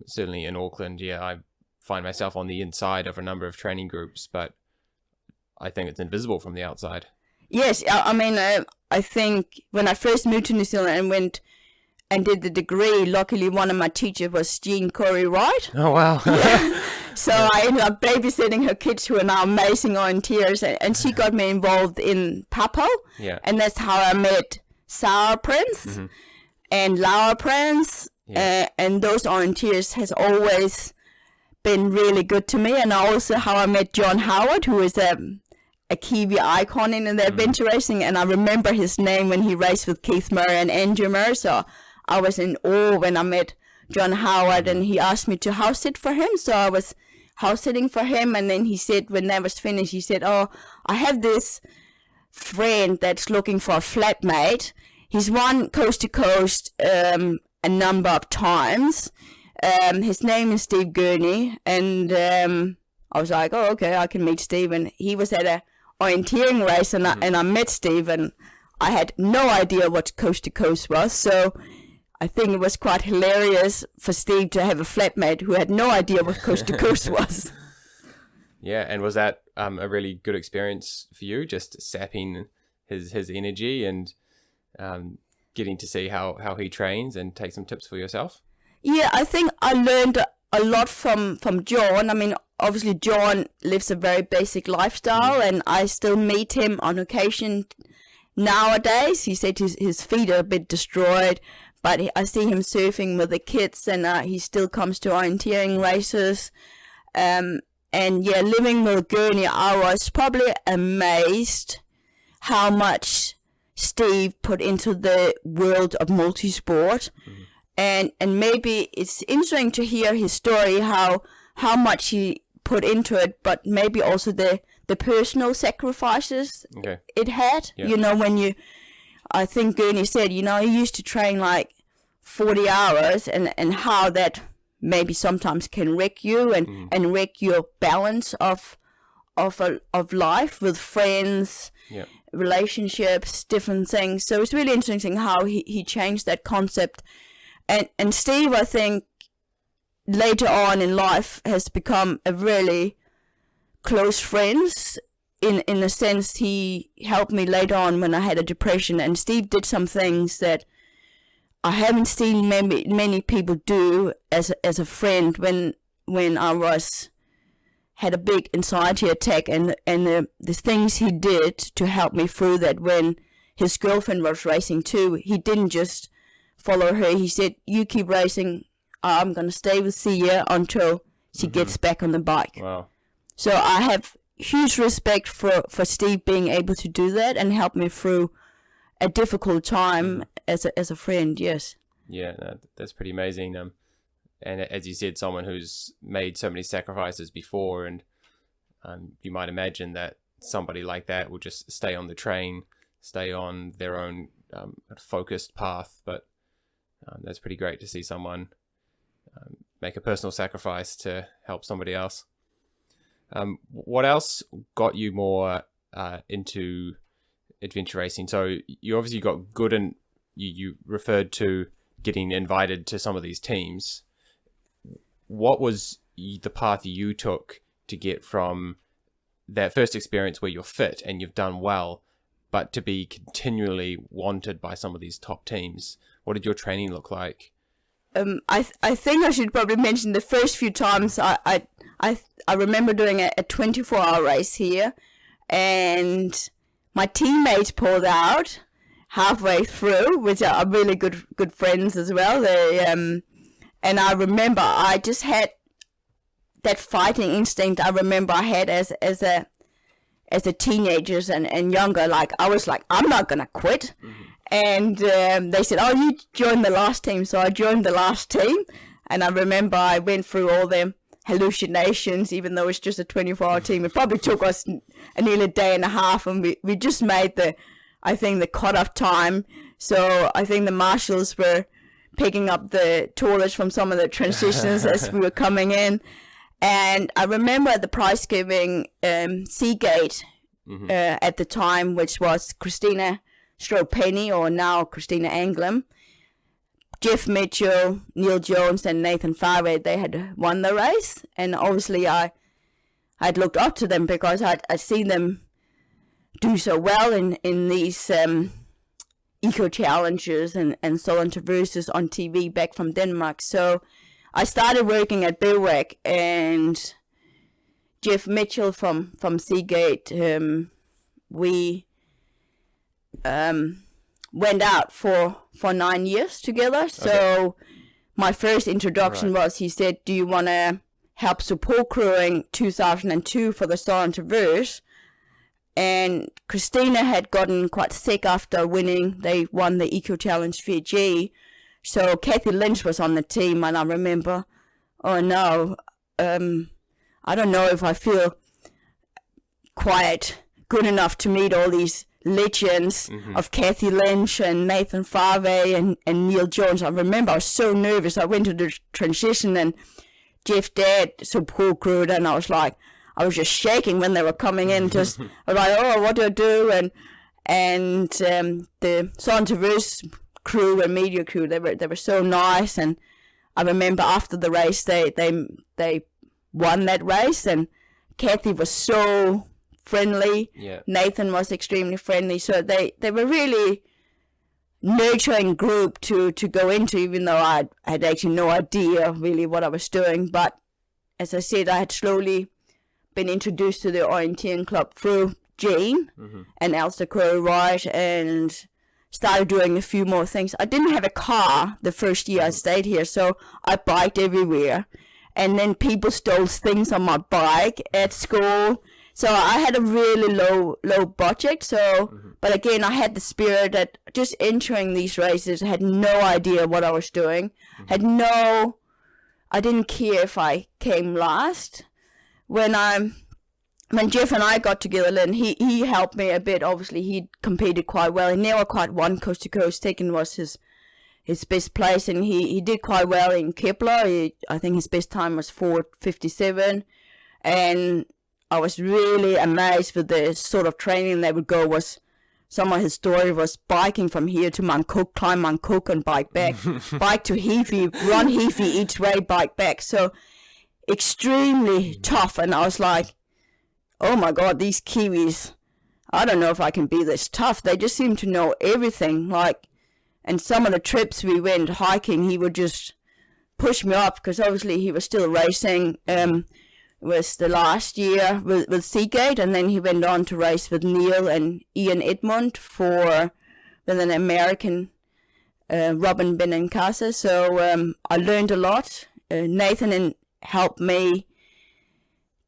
Certainly in Auckland, I find myself on the inside of a number of training groups, but I think it's invisible from the outside. Yes, I mean, I think when I first moved to New Zealand and went and did the degree, luckily one of my teachers was Jean Corey Wright. Oh, wow. Yeah. So I ended up babysitting her kids, who are now amazing orienteers, and she got me involved in Papo. Yeah. And that's how I met Sarah Prince and Laura Prince. Yeah. And those orienteers has always been really good to me. And also how I met John Howard, who is a Kiwi icon in the adventure racing. And I remember his name when he raced with Keith Murray and Andrew Murray. So I was in awe when I met John Howard, and he asked me to house sit for him. So I was house sitting for him, and then he said, when that was finished, he said, "Oh, I have this friend that's looking for a flatmate. He's won coast to coast a number of times. His name is Steve Gurney." And I was like, "Oh, okay, I can meet Steve." And he was at a orienteering race, and I met Steve, and I had no idea what coast to coast was. So I think it was quite hilarious for Steve to have a flatmate who had no idea what coast to coast was. Yeah, and was that a really good experience for you, just sapping his energy and getting to see how he trains and take some tips for yourself? Yeah, I think I learned a lot from John. I mean, obviously John lives a very basic lifestyle, and I still meet him on occasion nowadays. He said his feet are a bit destroyed, but I see him surfing with the kids, and he still comes to orienteering races. And yeah, living with Gurney, I was probably amazed how much Steve put into the world of multisport. And maybe it's interesting to hear his story, how much he put into it, but maybe also the personal sacrifices it had. Yeah. You know, I think Gurney said, he used to train like 40 hours, and how that maybe sometimes can wreck you and wreck your balance of life with friends, relationships, different things. So it's really interesting how he changed that concept. And Steve, I think, later on in life has become a really close friend. In a sense, he helped me later on when I had a depression. And Steve did some things that I haven't seen many people do as a friend. When I had a big anxiety attack, and the things he did to help me through that. When his girlfriend was racing too, he didn't just follow her. He said, "You keep racing. I'm going to stay with Sia until she gets back on the bike." Wow. So I have huge respect for Steve being able to do that and help me through a difficult time as a friend. Yes. Yeah, that's pretty amazing. And as you said, someone who's made so many sacrifices before, and you might imagine that somebody like that will just stay on the train, stay on their own focused path. But that's pretty great to see someone make a personal sacrifice to help somebody else. What else got you more into adventure racing? So you obviously got good, and you referred to getting invited to some of these teams. What was the path you took to get from that first experience where you're fit and you've done well, but to be continually wanted by some of these top teams? What did your training look like? I think I should probably mention the first few times I remember doing a 24-hour race here, and my teammates pulled out halfway through, which are really good friends as well. They and I remember I just had that fighting instinct. I remember I had as a teenagers and younger. Like I was like, I'm not gonna quit. And they said, "Oh, you joined the last team." So I joined the last team, and I remember I went through all them hallucinations, even though it's just a 24-hour team. It probably took us nearly a day and a half, and we just made the cutoff time. So I think the marshals were picking up the toilets from some of the transitions as we were coming in. And I remember at the prize giving, Seagate at the time, which was Christina Penny, or now Christina Anglem, Jeff Mitchell, Neil Jones, and Nathan Farway, they had won the race. And obviously I'd looked up to them because I'd seen them do so well in these eco challenges and solo traverses on TV back from Denmark. So I started working at Beveridge, and Jeff Mitchell from Seagate, we went out for 9 years together. So my first introduction was, he said, "Do you want to help support crewing 2002 for the Solo Traverse?" And Christina had gotten quite sick after winning. They won the Eco Challenge Fiji. So Kathy Lynch was on the team, and I remember, oh no, I don't know if I feel quite good enough to meet all these legends of Kathy Lynch and Nathan Farvey and Neil Jones. I remember I was so nervous. I went to the transition and Jeff Dad support crew, and I was just shaking when they were coming in. Just I was like, oh, what do I do? And the Sons of Verse crew and media crew, they were so nice. And I remember after the race, they won that race, and Kathy was so friendly. Yeah. Nathan was extremely friendly. So they were really nurturing group to go into, even though I had actually no idea really what I was doing. But as I said, I had slowly been introduced to the orienteering club through Jane and Elster Crow Wright, and started doing a few more things. I didn't have a car the first year I stayed here, so I biked everywhere. And then people stole things on my bike at school. So I had a really low budget. So, but again, I had the spirit that just entering these races, I had no idea what I was doing. I didn't care if I came last. When Jeff and I got together, then he helped me a bit. Obviously, he competed quite well. He never quite won coast to coast. Second was his best place, and he did quite well in Kepler. I think his best time was 4:57, and I was really amazed with the sort of training they would go. Was some of his story was biking from here to Mount Cook, climb Mount Cook and bike back, bike to Heafy, run Heafy each way, bike back. So extremely tough, and I was like, oh my God, these Kiwis, I don't know if I can be this tough. They just seem to know everything. And some of the trips we went hiking, he would just push me up, because obviously he was still racing. It was the last year with Seagate, and then he went on to race with Neil and Ian Edmund with an American Robin Benincasa. So I learned a lot. Nathan helped me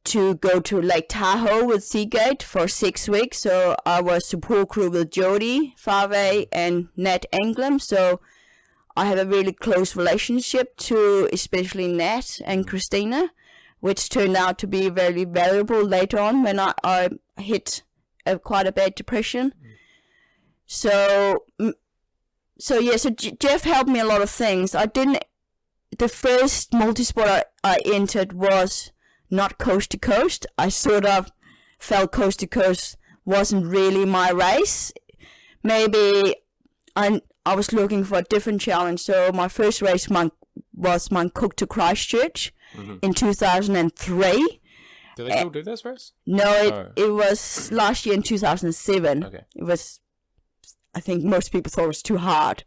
to go to Lake Tahoe with Seagate for 6 weeks. So I was support crew with Jody Farvey and Nat Anglem. So I have a really close relationship to especially Nat and Christina, which turned out to be very valuable later on when I hit quite a bad depression. So Jeff helped me a lot of things. The first multisport I entered was not coast to coast. I sort of felt coast to coast wasn't really my race. Maybe I was looking for a different challenge. So my first race was Mount Cook to Christchurch in 2003. Do they still do this race? No, it was last year in 2007. Okay. It was, I think most people thought it was too hard.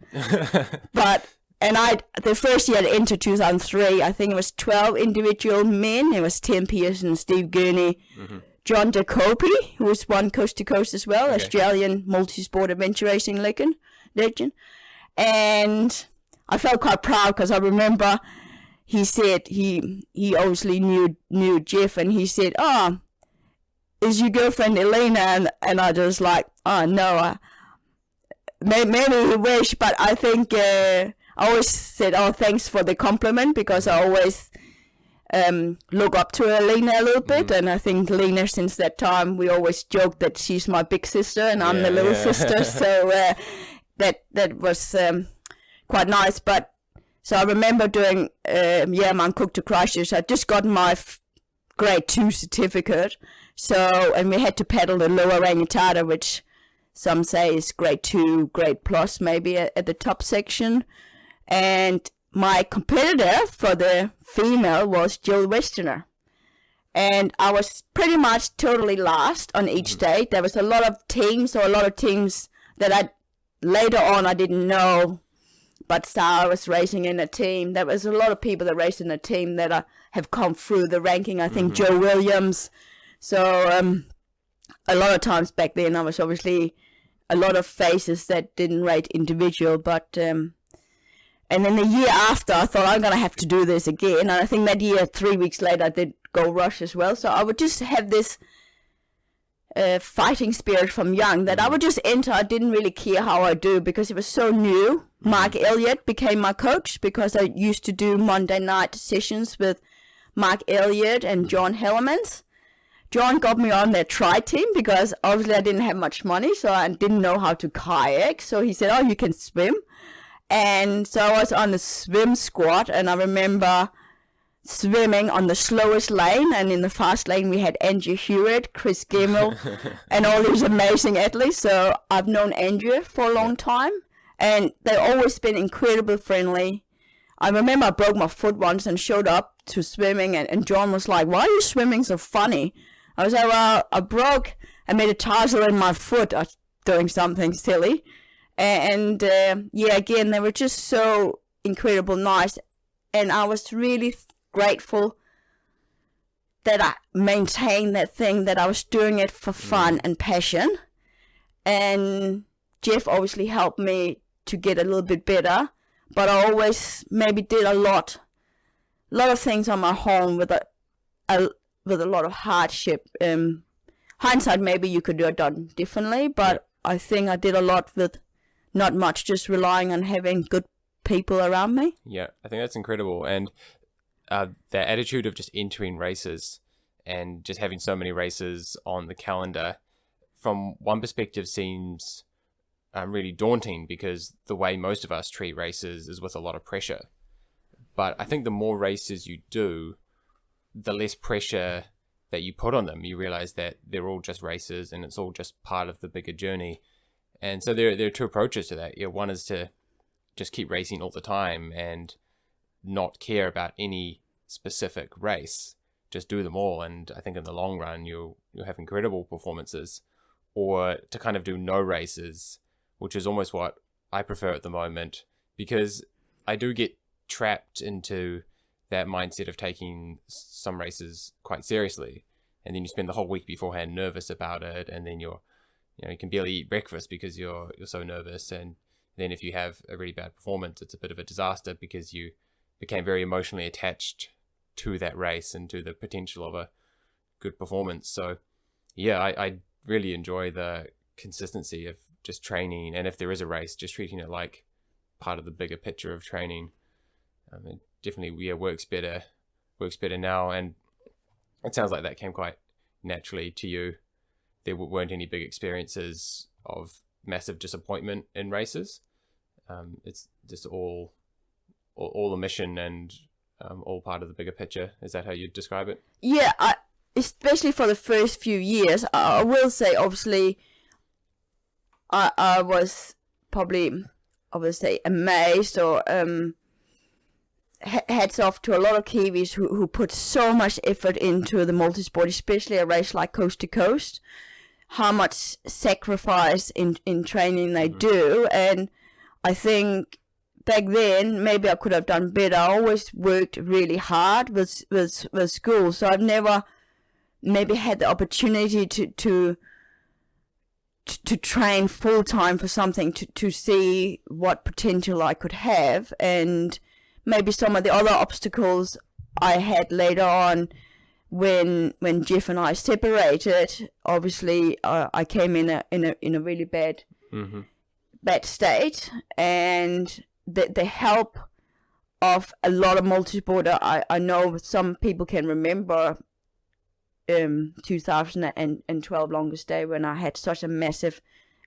The first year I entered 2003, I think it was 12 individual men. It was Tim Pearson, Steve Gurney, John Jacoby, who was won coast to coast as well, Australian multisport adventure racing legend. And I felt quite proud, because I remember he said he obviously knew Jeff, and he said, "Oh, is your girlfriend Elena?" And I was like, "Oh no, maybe he wished," but I think I always said, "Oh, thanks for the compliment," because I always look up to Elena a little bit, and I think Lena, since that time, we always joke that she's my big sister and I'm the little sister. So that was quite nice. But so I remember doing Mount Cook to Christchurch. I just got my grade 2 certificate. So, and we had to paddle the lower Rangitata, which some say is grade 2, grade plus, maybe at the top section. And my competitor for the female was Jill Westerner. And I was pretty much totally last on each day. There was a lot of teams that later on I didn't know. But Sarah was racing in a team. There was a lot of people that raced in a team that have come through the ranking. I think Joe Williams. So a lot of times back then, I was obviously a lot of faces that didn't rate individual. But and then the year after, I thought I'm going to have to do this again. And I think that year, 3 weeks later, I did Gold Rush as well. So I would just have this fighting spirit from young that I would just enter. I didn't really care how I do because it was so new. Mark Elliott became my coach because I used to do Monday night sessions with Mark Elliott and John Hellemans. John got me on their tri team because obviously I didn't have much money, so I didn't know how to kayak. So he said, "Oh, you can swim." And so I was on the swim squad, and I remember swimming on the slowest lane, and in the fast lane we had Andrew Hewitt, Chris Gemmell, and all these amazing athletes. So I've known Andrew for a long time, and they've always been incredibly friendly. I remember I broke my foot once and showed up to swimming, and John was like, "Why are you swimming so funny?" I was like, "Well, I made a tarsal in my foot doing something silly." And again, they were just so incredible nice, and I was really grateful that I maintained that thing, that I was doing it for fun and passion. And Jeff obviously helped me to get a little bit better, but I always maybe did a lot of things on my own with a lot of hardship. Hindsight, maybe you could have done differently, but I think I did a lot with not much, just relying on having good people around me. Yeah, I think that's incredible. And the attitude of just entering races and just having so many races on the calendar, from one perspective, seems really daunting because the way most of us treat races is with a lot of pressure. But I think the more races you do, the less pressure that you put on them. You realize that they're all just races and it's all just part of the bigger journey. And so there are two approaches to that. One is to just keep racing all the time and not care about any specific race. Just do them all, and I think in the long run you'll have incredible performances. Or to kind of do no races, which is almost what I prefer at the moment, because I do get trapped into that mindset of taking some races quite seriously, and then you spend the whole week beforehand nervous about it, and then you can barely eat breakfast because you're so nervous. And then if you have a really bad performance, it's a bit of a disaster because you became very emotionally attached to that race and to the potential of a good performance. So yeah, I really enjoy the consistency of just training, and if there is a race, just treating it like part of the bigger picture of training. It definitely works better now, and it sounds like that came quite naturally to you. There weren't any big experiences of massive disappointment in races. It's just all a mission and all part of the bigger picture. Is that how you describe it? Yeah, especially for the first few years, I will say, obviously, I was probably, I would say, amazed or hats off to a lot of Kiwis who put so much effort into the multisport, especially a race like Coast to Coast, how much sacrifice in training they do. And I think back then, maybe I could have done better. I always worked really hard with school, so I've never maybe had the opportunity to train full time for something, to see what potential I could have. And maybe some of the other obstacles I had later on when Jeff and I separated. Obviously, I came in a really bad state, and the help of a lot of multisporter. I know some people can remember 2012 longest day when I had such a massive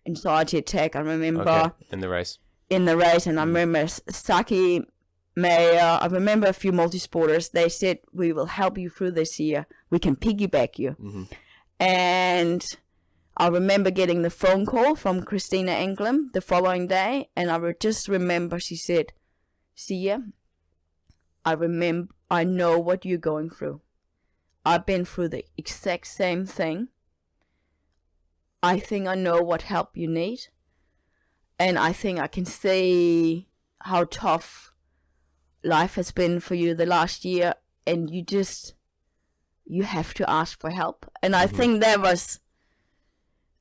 anxiety attack. I remember in the race, and I remember Saki Mayer. I remember a few multisporters. They said, "We will help you through this year. We can piggyback you." And I remember getting the phone call from Christina Englund the following day, and I just remember she said, "Sia, I know what you're going through. I've been through the exact same thing. I think I know what help you need, and I think I can see how tough life has been for you the last year, and you have to ask for help." And I think that was,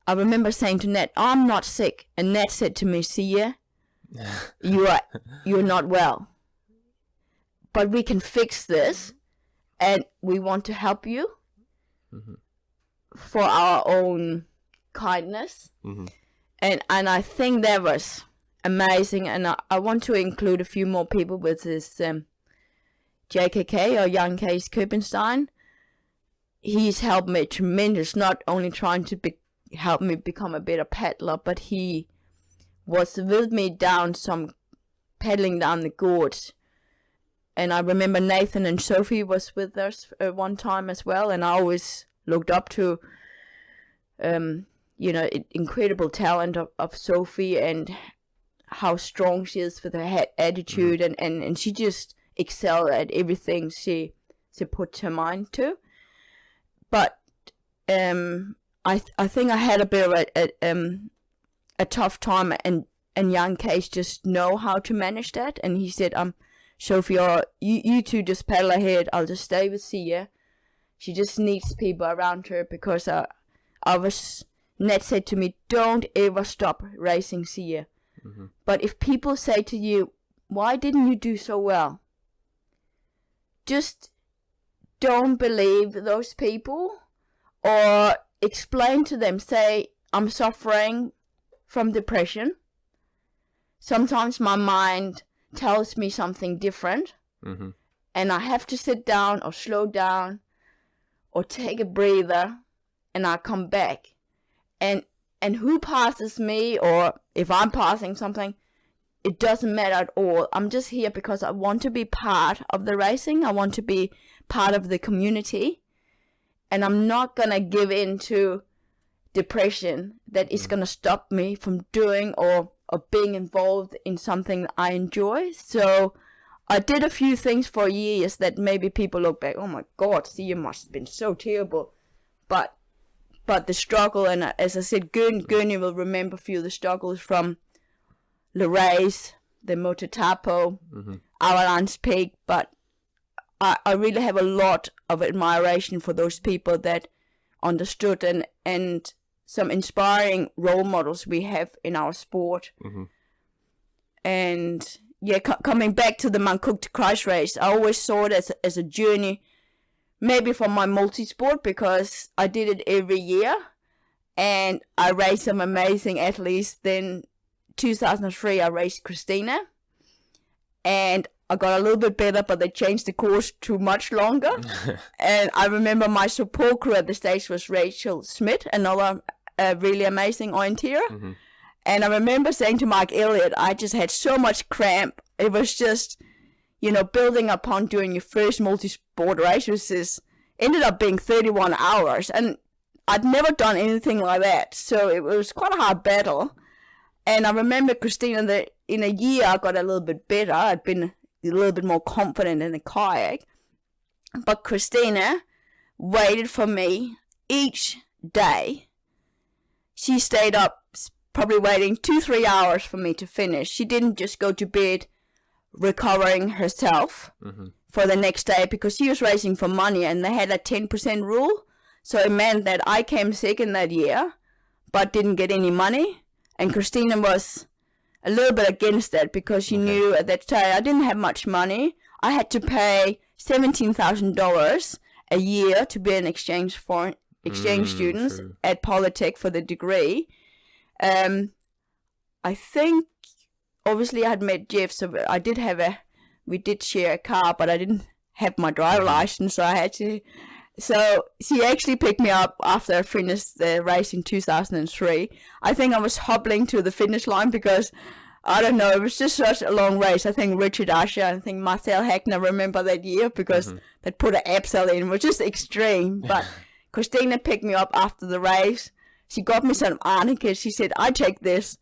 I remember saying to Nat, "I'm not sick," and Nat said to me, "Sia, you're not well, but we can fix this, and we want to help you for our own kindness. And I think that was amazing, and I want to include a few more people with this JKK or Jan Kees Koepenstein. He's helped me tremendous, not only trying to help me become a better paddler, but he was with me paddling down the gorge. And I remember Nathan and Sophie was with us one time as well, and I always looked up to incredible talent of Sophie, and how strong she is with her attitude, and she just excelled at everything she put her mind to. But I think I had a bit of a tough time, and Jan Kees just know how to manage that, and he said, Sophie, you two just paddle ahead, I'll just stay with Sia. She just needs people around her, because Ned said to me, don't ever stop racing Sia. But if people say to you, why didn't you do so well? Just don't believe those people, or explain to them, say, I'm suffering from depression. Sometimes my mind tells me something different, and I have to sit down or slow down or take a breather, and I come back. And who passes me, or if I'm passing something, it doesn't matter at all. I'm just here because I want to be part of the racing. I want to be part of the community. And I'm not going to give in to depression that is going to stop me from doing or being involved in something I enjoy. So I did a few things for years that maybe people look back, oh my God, Sia must have been so terrible. But the struggle, and as I said, Gurney will remember a few of the struggles from the race, the Motatapo, Avalanche Peak, but I really have a lot of admiration for those people that understood, and some inspiring role models we have in our sport. And yeah, coming back to the Mount Cook to Christ race, I always saw it as a journey, maybe for my multisport, because I did it every year and I raced some amazing athletes. Then 2003 I raced Christina, and I got a little bit better, but they changed the course to much longer. And I remember my support crew at the stage was Rachel Smith, another really amazing orienteer. And I remember saying to Mike Elliott, I just had so much cramp. It was just, building upon doing your first multi-sport race, which ended up being 31 hours. And I'd never done anything like that. So it was quite a hard battle. And I remember, Christina, that in a year I got a little bit better. I'd been a little bit more confident in the kayak. But Christina waited for me each day. She stayed up probably waiting 2-3 hours for me to finish. She didn't just go to bed recovering herself for the next day, because she was racing for money, and they had a 10% rule. So it meant that I came second that year but didn't get any money. And Christina was a little bit against that, because she knew at that time I didn't have much money. I had to pay $17,000 a year to be an exchange student at Polytech for the degree. I think, obviously I had met Jeff, so we did share a car, but I didn't have my driver license, so I had to. So she actually picked me up after I finished the race in 2003. I think I was hobbling to the finish line because, I don't know, it was just such a long race. I think Richard Asher, I think Marcel Hackner remember that year, because they put an abseil in, which is extreme. But Christina picked me up after the race. She got me some arnica. She said, I take this.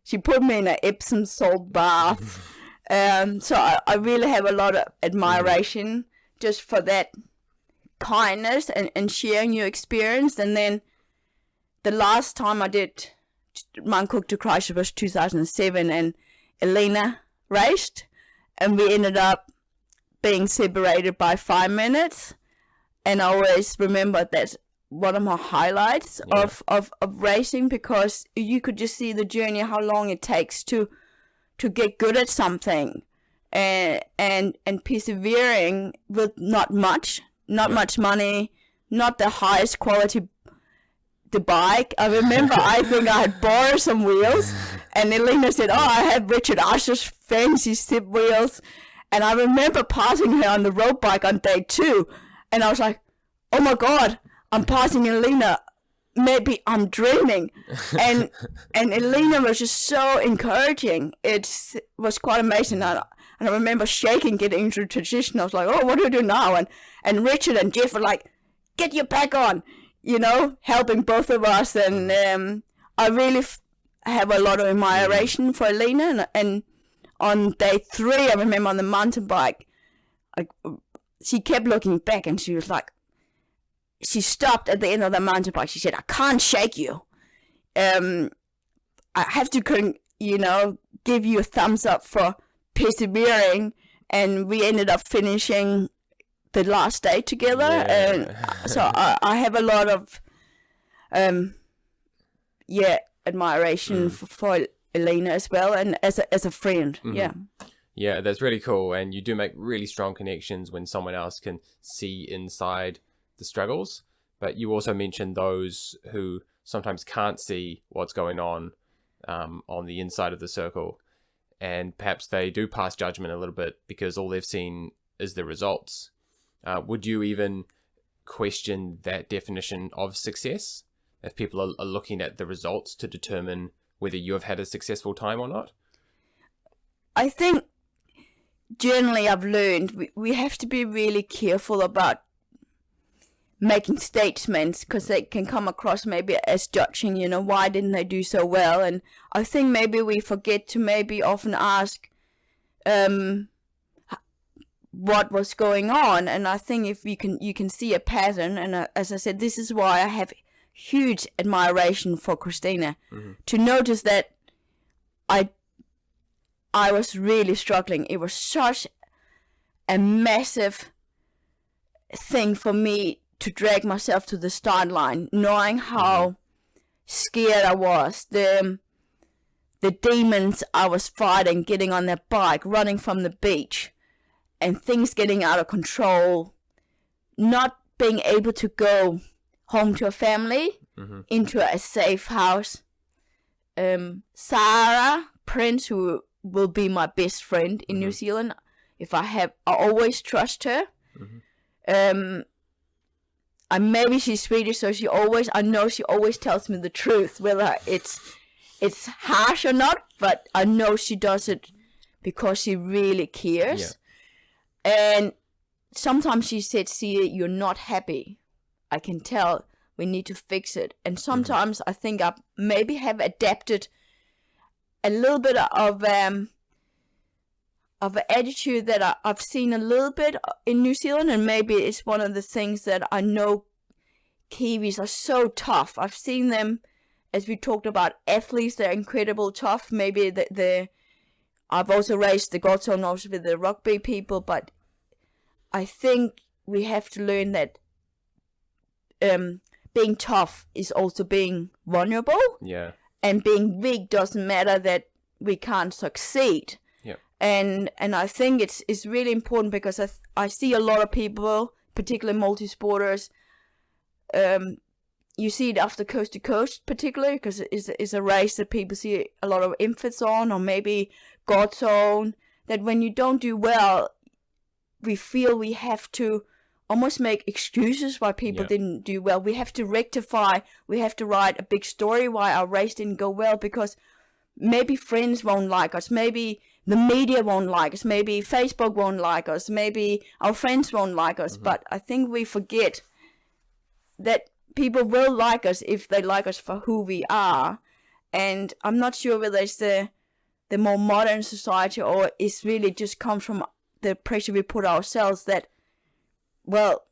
She put me in an Epsom salt bath. So I really have a lot of admiration just for that kindness and sharing your experience. And then the last time I did Mount Cook to Christ was 2007, and Elena raced, and we ended up being separated by 5 minutes. And I always remember that's one of my highlights of racing, because you could just see the journey, how long it takes to get good at something, and persevering with not much money, not the highest quality the bike. I remember I think I had borrowed some wheels, and Elena said, I have Richard Usher's fancy tip wheels. And I remember passing her on the road bike on day 2, and I was like, oh my God, I'm passing Elena. Maybe I'm dreaming. And Elena was just so encouraging. It was quite amazing. And I remember shaking getting into the transition. I was like, oh, what do I do now? And Richard and Jeff were like, get your back on, helping both of us. And I really have a lot of admiration for Elena. And on day 3, I remember on the mountain bike, she kept looking back, and she was like, she stopped at the end of the mountain bike. She said, I can't shake you. I have to, give you a thumbs up for persevering. And we ended up finishing the last day together. Yeah. And so I have a lot of, admiration for Elena as well. And as a friend. Mm-hmm. Yeah. Yeah, that's really cool. And you do make really strong connections when someone else can see inside the struggles. But you also mentioned those who sometimes can't see what's going on the inside of the circle. And perhaps they do pass judgment a little bit because all they've seen is the results. Would you even question that definition of success if people are looking at the results to determine whether you have had a successful time or not? I think generally I've learned we have to be really careful about making statements, because they can come across maybe as judging, why didn't they do so well? And I think maybe we forget to maybe often ask what was going on. And I think if you can see a pattern, and as I said, this is why I have huge admiration for Christina, to notice that I was really struggling. It was such a massive thing for me to drag myself to the start line, knowing how scared I was, the demons I was fighting, getting on that bike, running from the beach, and things getting out of control, not being able to go home to a family, into a safe house. Sarah Prince, who will be my best friend in New Zealand, I always trust her. Maybe she's Swedish, so I know she always tells me the truth, whether it's harsh or not, but I know she does it because she really cares. Yeah. And sometimes she said, Sia, you're not happy. I can tell, we need to fix it. And sometimes I think I maybe have adapted a little bit of an attitude that I've seen a little bit in New Zealand, and maybe it's one of the things that I know Kiwis are so tough. I've seen them, as we talked about athletes, they're incredible tough. Maybe I've also raised the godson also with the rugby people, but I think we have to learn that being tough is also being vulnerable. Yeah. And being weak doesn't matter that we can't succeed. And I think it's really important, because I see a lot of people, particularly multisporters, you see it after Coast to Coast, particularly because it's a race that people see a lot of infants on, or maybe Godzone, that when you don't do well, we feel we have to almost make excuses why people didn't do well. We have to rectify, we have to write a big story why our race didn't go well, because maybe friends won't like us, maybe the media won't like us, maybe Facebook won't like us, maybe our friends won't like us. But I think we forget that people will like us if they like us for who we are. And I'm not sure whether it's the more modern society, or it's really just comes from the pressure we put ourselves that, well,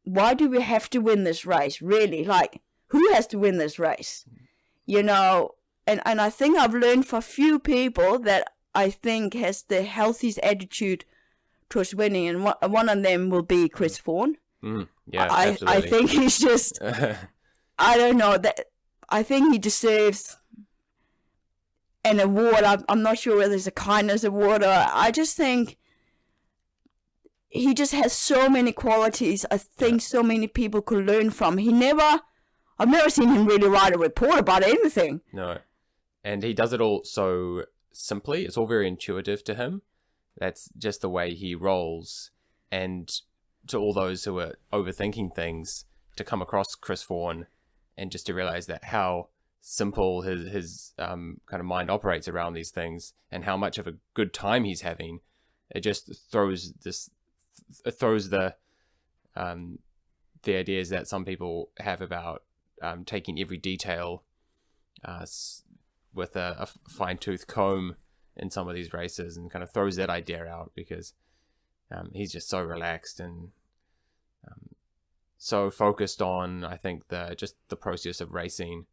why do we have to win this race, really? Like, who has to win this race? And I think I've learned for a few people that I think has the healthiest attitude towards winning, and one of them will be Chris Vaughan. Absolutely. I think he's just, I don't know, that I think he deserves an award. I'm not sure whether it's a kindness award, or I just think he just has so many qualities I think so many people could learn from. He never I've never seen him really write a report about anything. No. And he does it all so simply. It's all very intuitive to him. That's just the way he rolls. And to all those who are overthinking things, to come across Chris Vaughan and just to realize that how simple his kind of mind operates around these things and how much of a good time he's having, it just throws the ideas that some people have about taking every detail with a fine-tooth comb in some of these races, and kind of throws that idea out because he's just so relaxed and so focused on, I think, the process of racing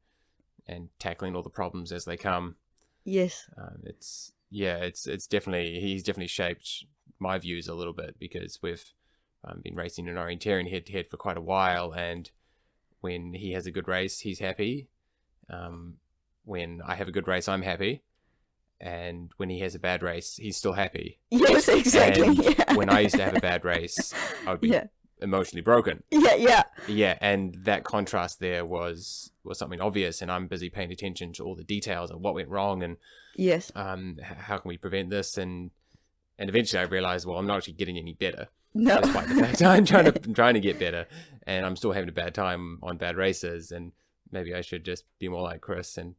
and tackling all the problems as they come. Yes. It's definitely, he's definitely shaped my views a little bit, because we've been racing and orienteering head to head for quite a while, and when he has a good race, he's happy. When I have a good race, I'm happy. And when he has a bad race, he's still happy. Yes, exactly. And yeah. when I used to have a bad race, I would be emotionally broken. Yeah. And that contrast there was something obvious, and I'm busy paying attention to all the details of what went wrong and yes, how can we prevent this, and eventually I realized, well, I'm not actually getting any better. No. Despite the fact I'm trying to get better, and I'm still having a bad time on bad races, and maybe I should just be more like Chris and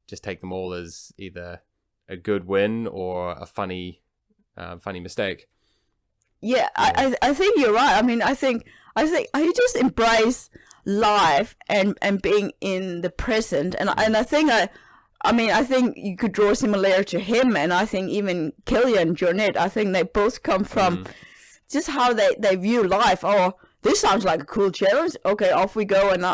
just take them all as either a good win or a funny mistake. Yeah, I think you're right. I mean, I think I just embrace life and being in the present, and I think I think you could draw a similarity to him, and I think even Kelly and Jonette, I think they both come from just how they view life. Oh, this sounds like a cool challenge. Okay, off we go. And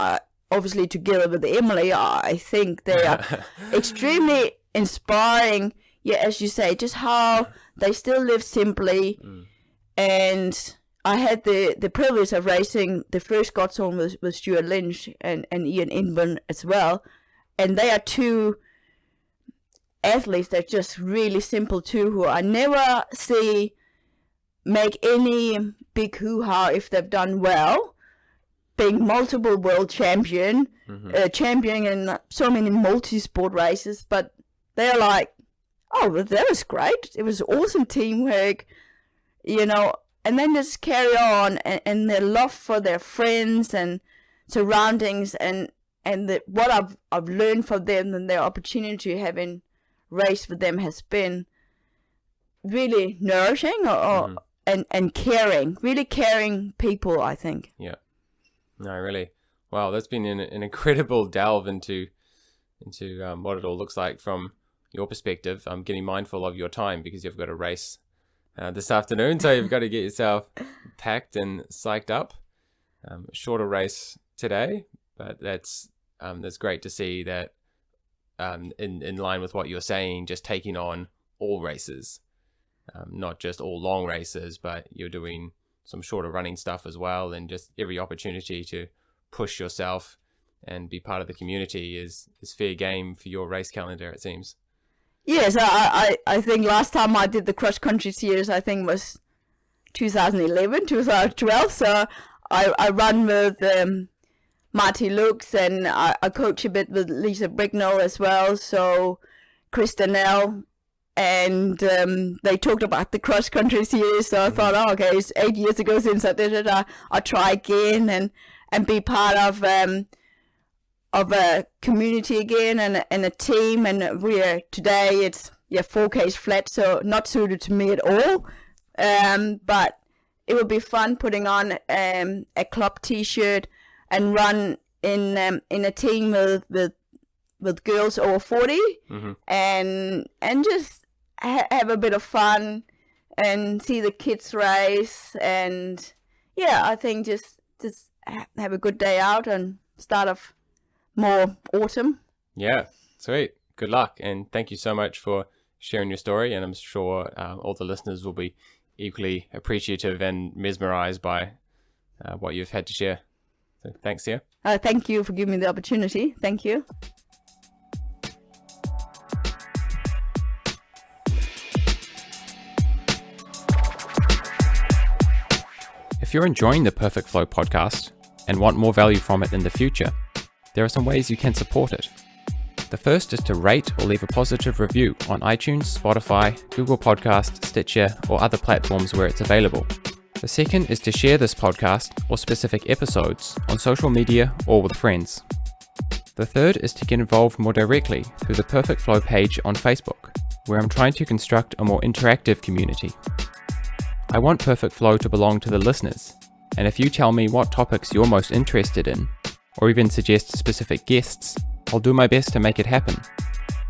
obviously together with Emily, I think they are extremely inspiring. Yeah, as you say, just how they still live simply. And I had the privilege of racing the first Scots home with Stuart Lynch and Ian Inburn as well. And they are two athletes that are just really simple too, who I never see make any big hoo-ha if they've done well. Being multiple world champion, championing in so many multi-sport races, but they're like, oh, well, that was great. It was awesome teamwork, and then just carry on, and their love for their friends and surroundings, and what I've learned from them and their opportunity having raced with them has been really nourishing and caring, really caring people, I think. Yeah. No, really. Wow, that's been an incredible delve into what it all looks like from your perspective. I'm getting mindful of your time because you've got a race this afternoon, so you've got to get yourself packed and psyched up. Shorter race today, but that's great to see that in line with what you're saying, just taking on all races, not just all long races, but you're doing some shorter running stuff as well, and just every opportunity to push yourself and be part of the community is fair game for your race calendar, it seems. Yes, I think last time I did the cross country series, I think was 2011, 2012. So I run with Marty Lux, and I coach a bit with Lisa Brignall as well. So Chris Donnell, and they talked about the cross country series. So I thought, oh, okay, it's 8 years ago since I did it. I'll try again and be part of a community again and a team. And today it's 4K flat, so not suited to me at all. But it would be fun putting on a club T-shirt and run in a team with girls over 40, and just have a bit of fun and see the kids race, and I think just have a good day out and start of more autumn. Yeah, sweet. Good luck, and thank you so much for sharing your story, and I'm sure all the listeners will be equally appreciative and mesmerized by what you've had to share. So thanks, Sia. Thank you for giving me the opportunity. Thank you. If you're enjoying the Perfect Flow podcast, and want more value from it in the future, there are some ways you can support it. The first is to rate or leave a positive review on iTunes, Spotify, Google Podcasts, Stitcher, or other platforms where it's available. The second is to share this podcast or specific episodes on social media or with friends. The third is to get involved more directly through the Perfect Flow page on Facebook, where I'm trying to construct a more interactive community. I want Perfect Flow to belong to the listeners, and if you tell me what topics you're most interested in, or even suggest specific guests, I'll do my best to make it happen.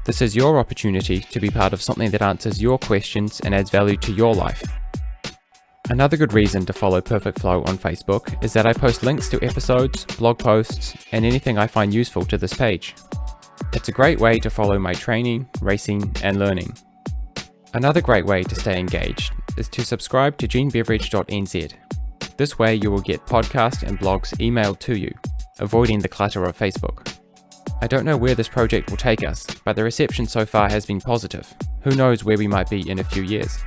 This is your opportunity to be part of something that answers your questions and adds value to your life. Another good reason to follow Perfect Flow on Facebook is that I post links to episodes, blog posts, and anything I find useful to this page. It's a great way to follow my training, racing, and learning. Another great way to stay engaged is to subscribe to beveridge.nz. This way you will get podcasts and blogs emailed to you, avoiding the clutter of Facebook. I don't know where this project will take us, but the reception so far has been positive. Who knows where we might be in a few years.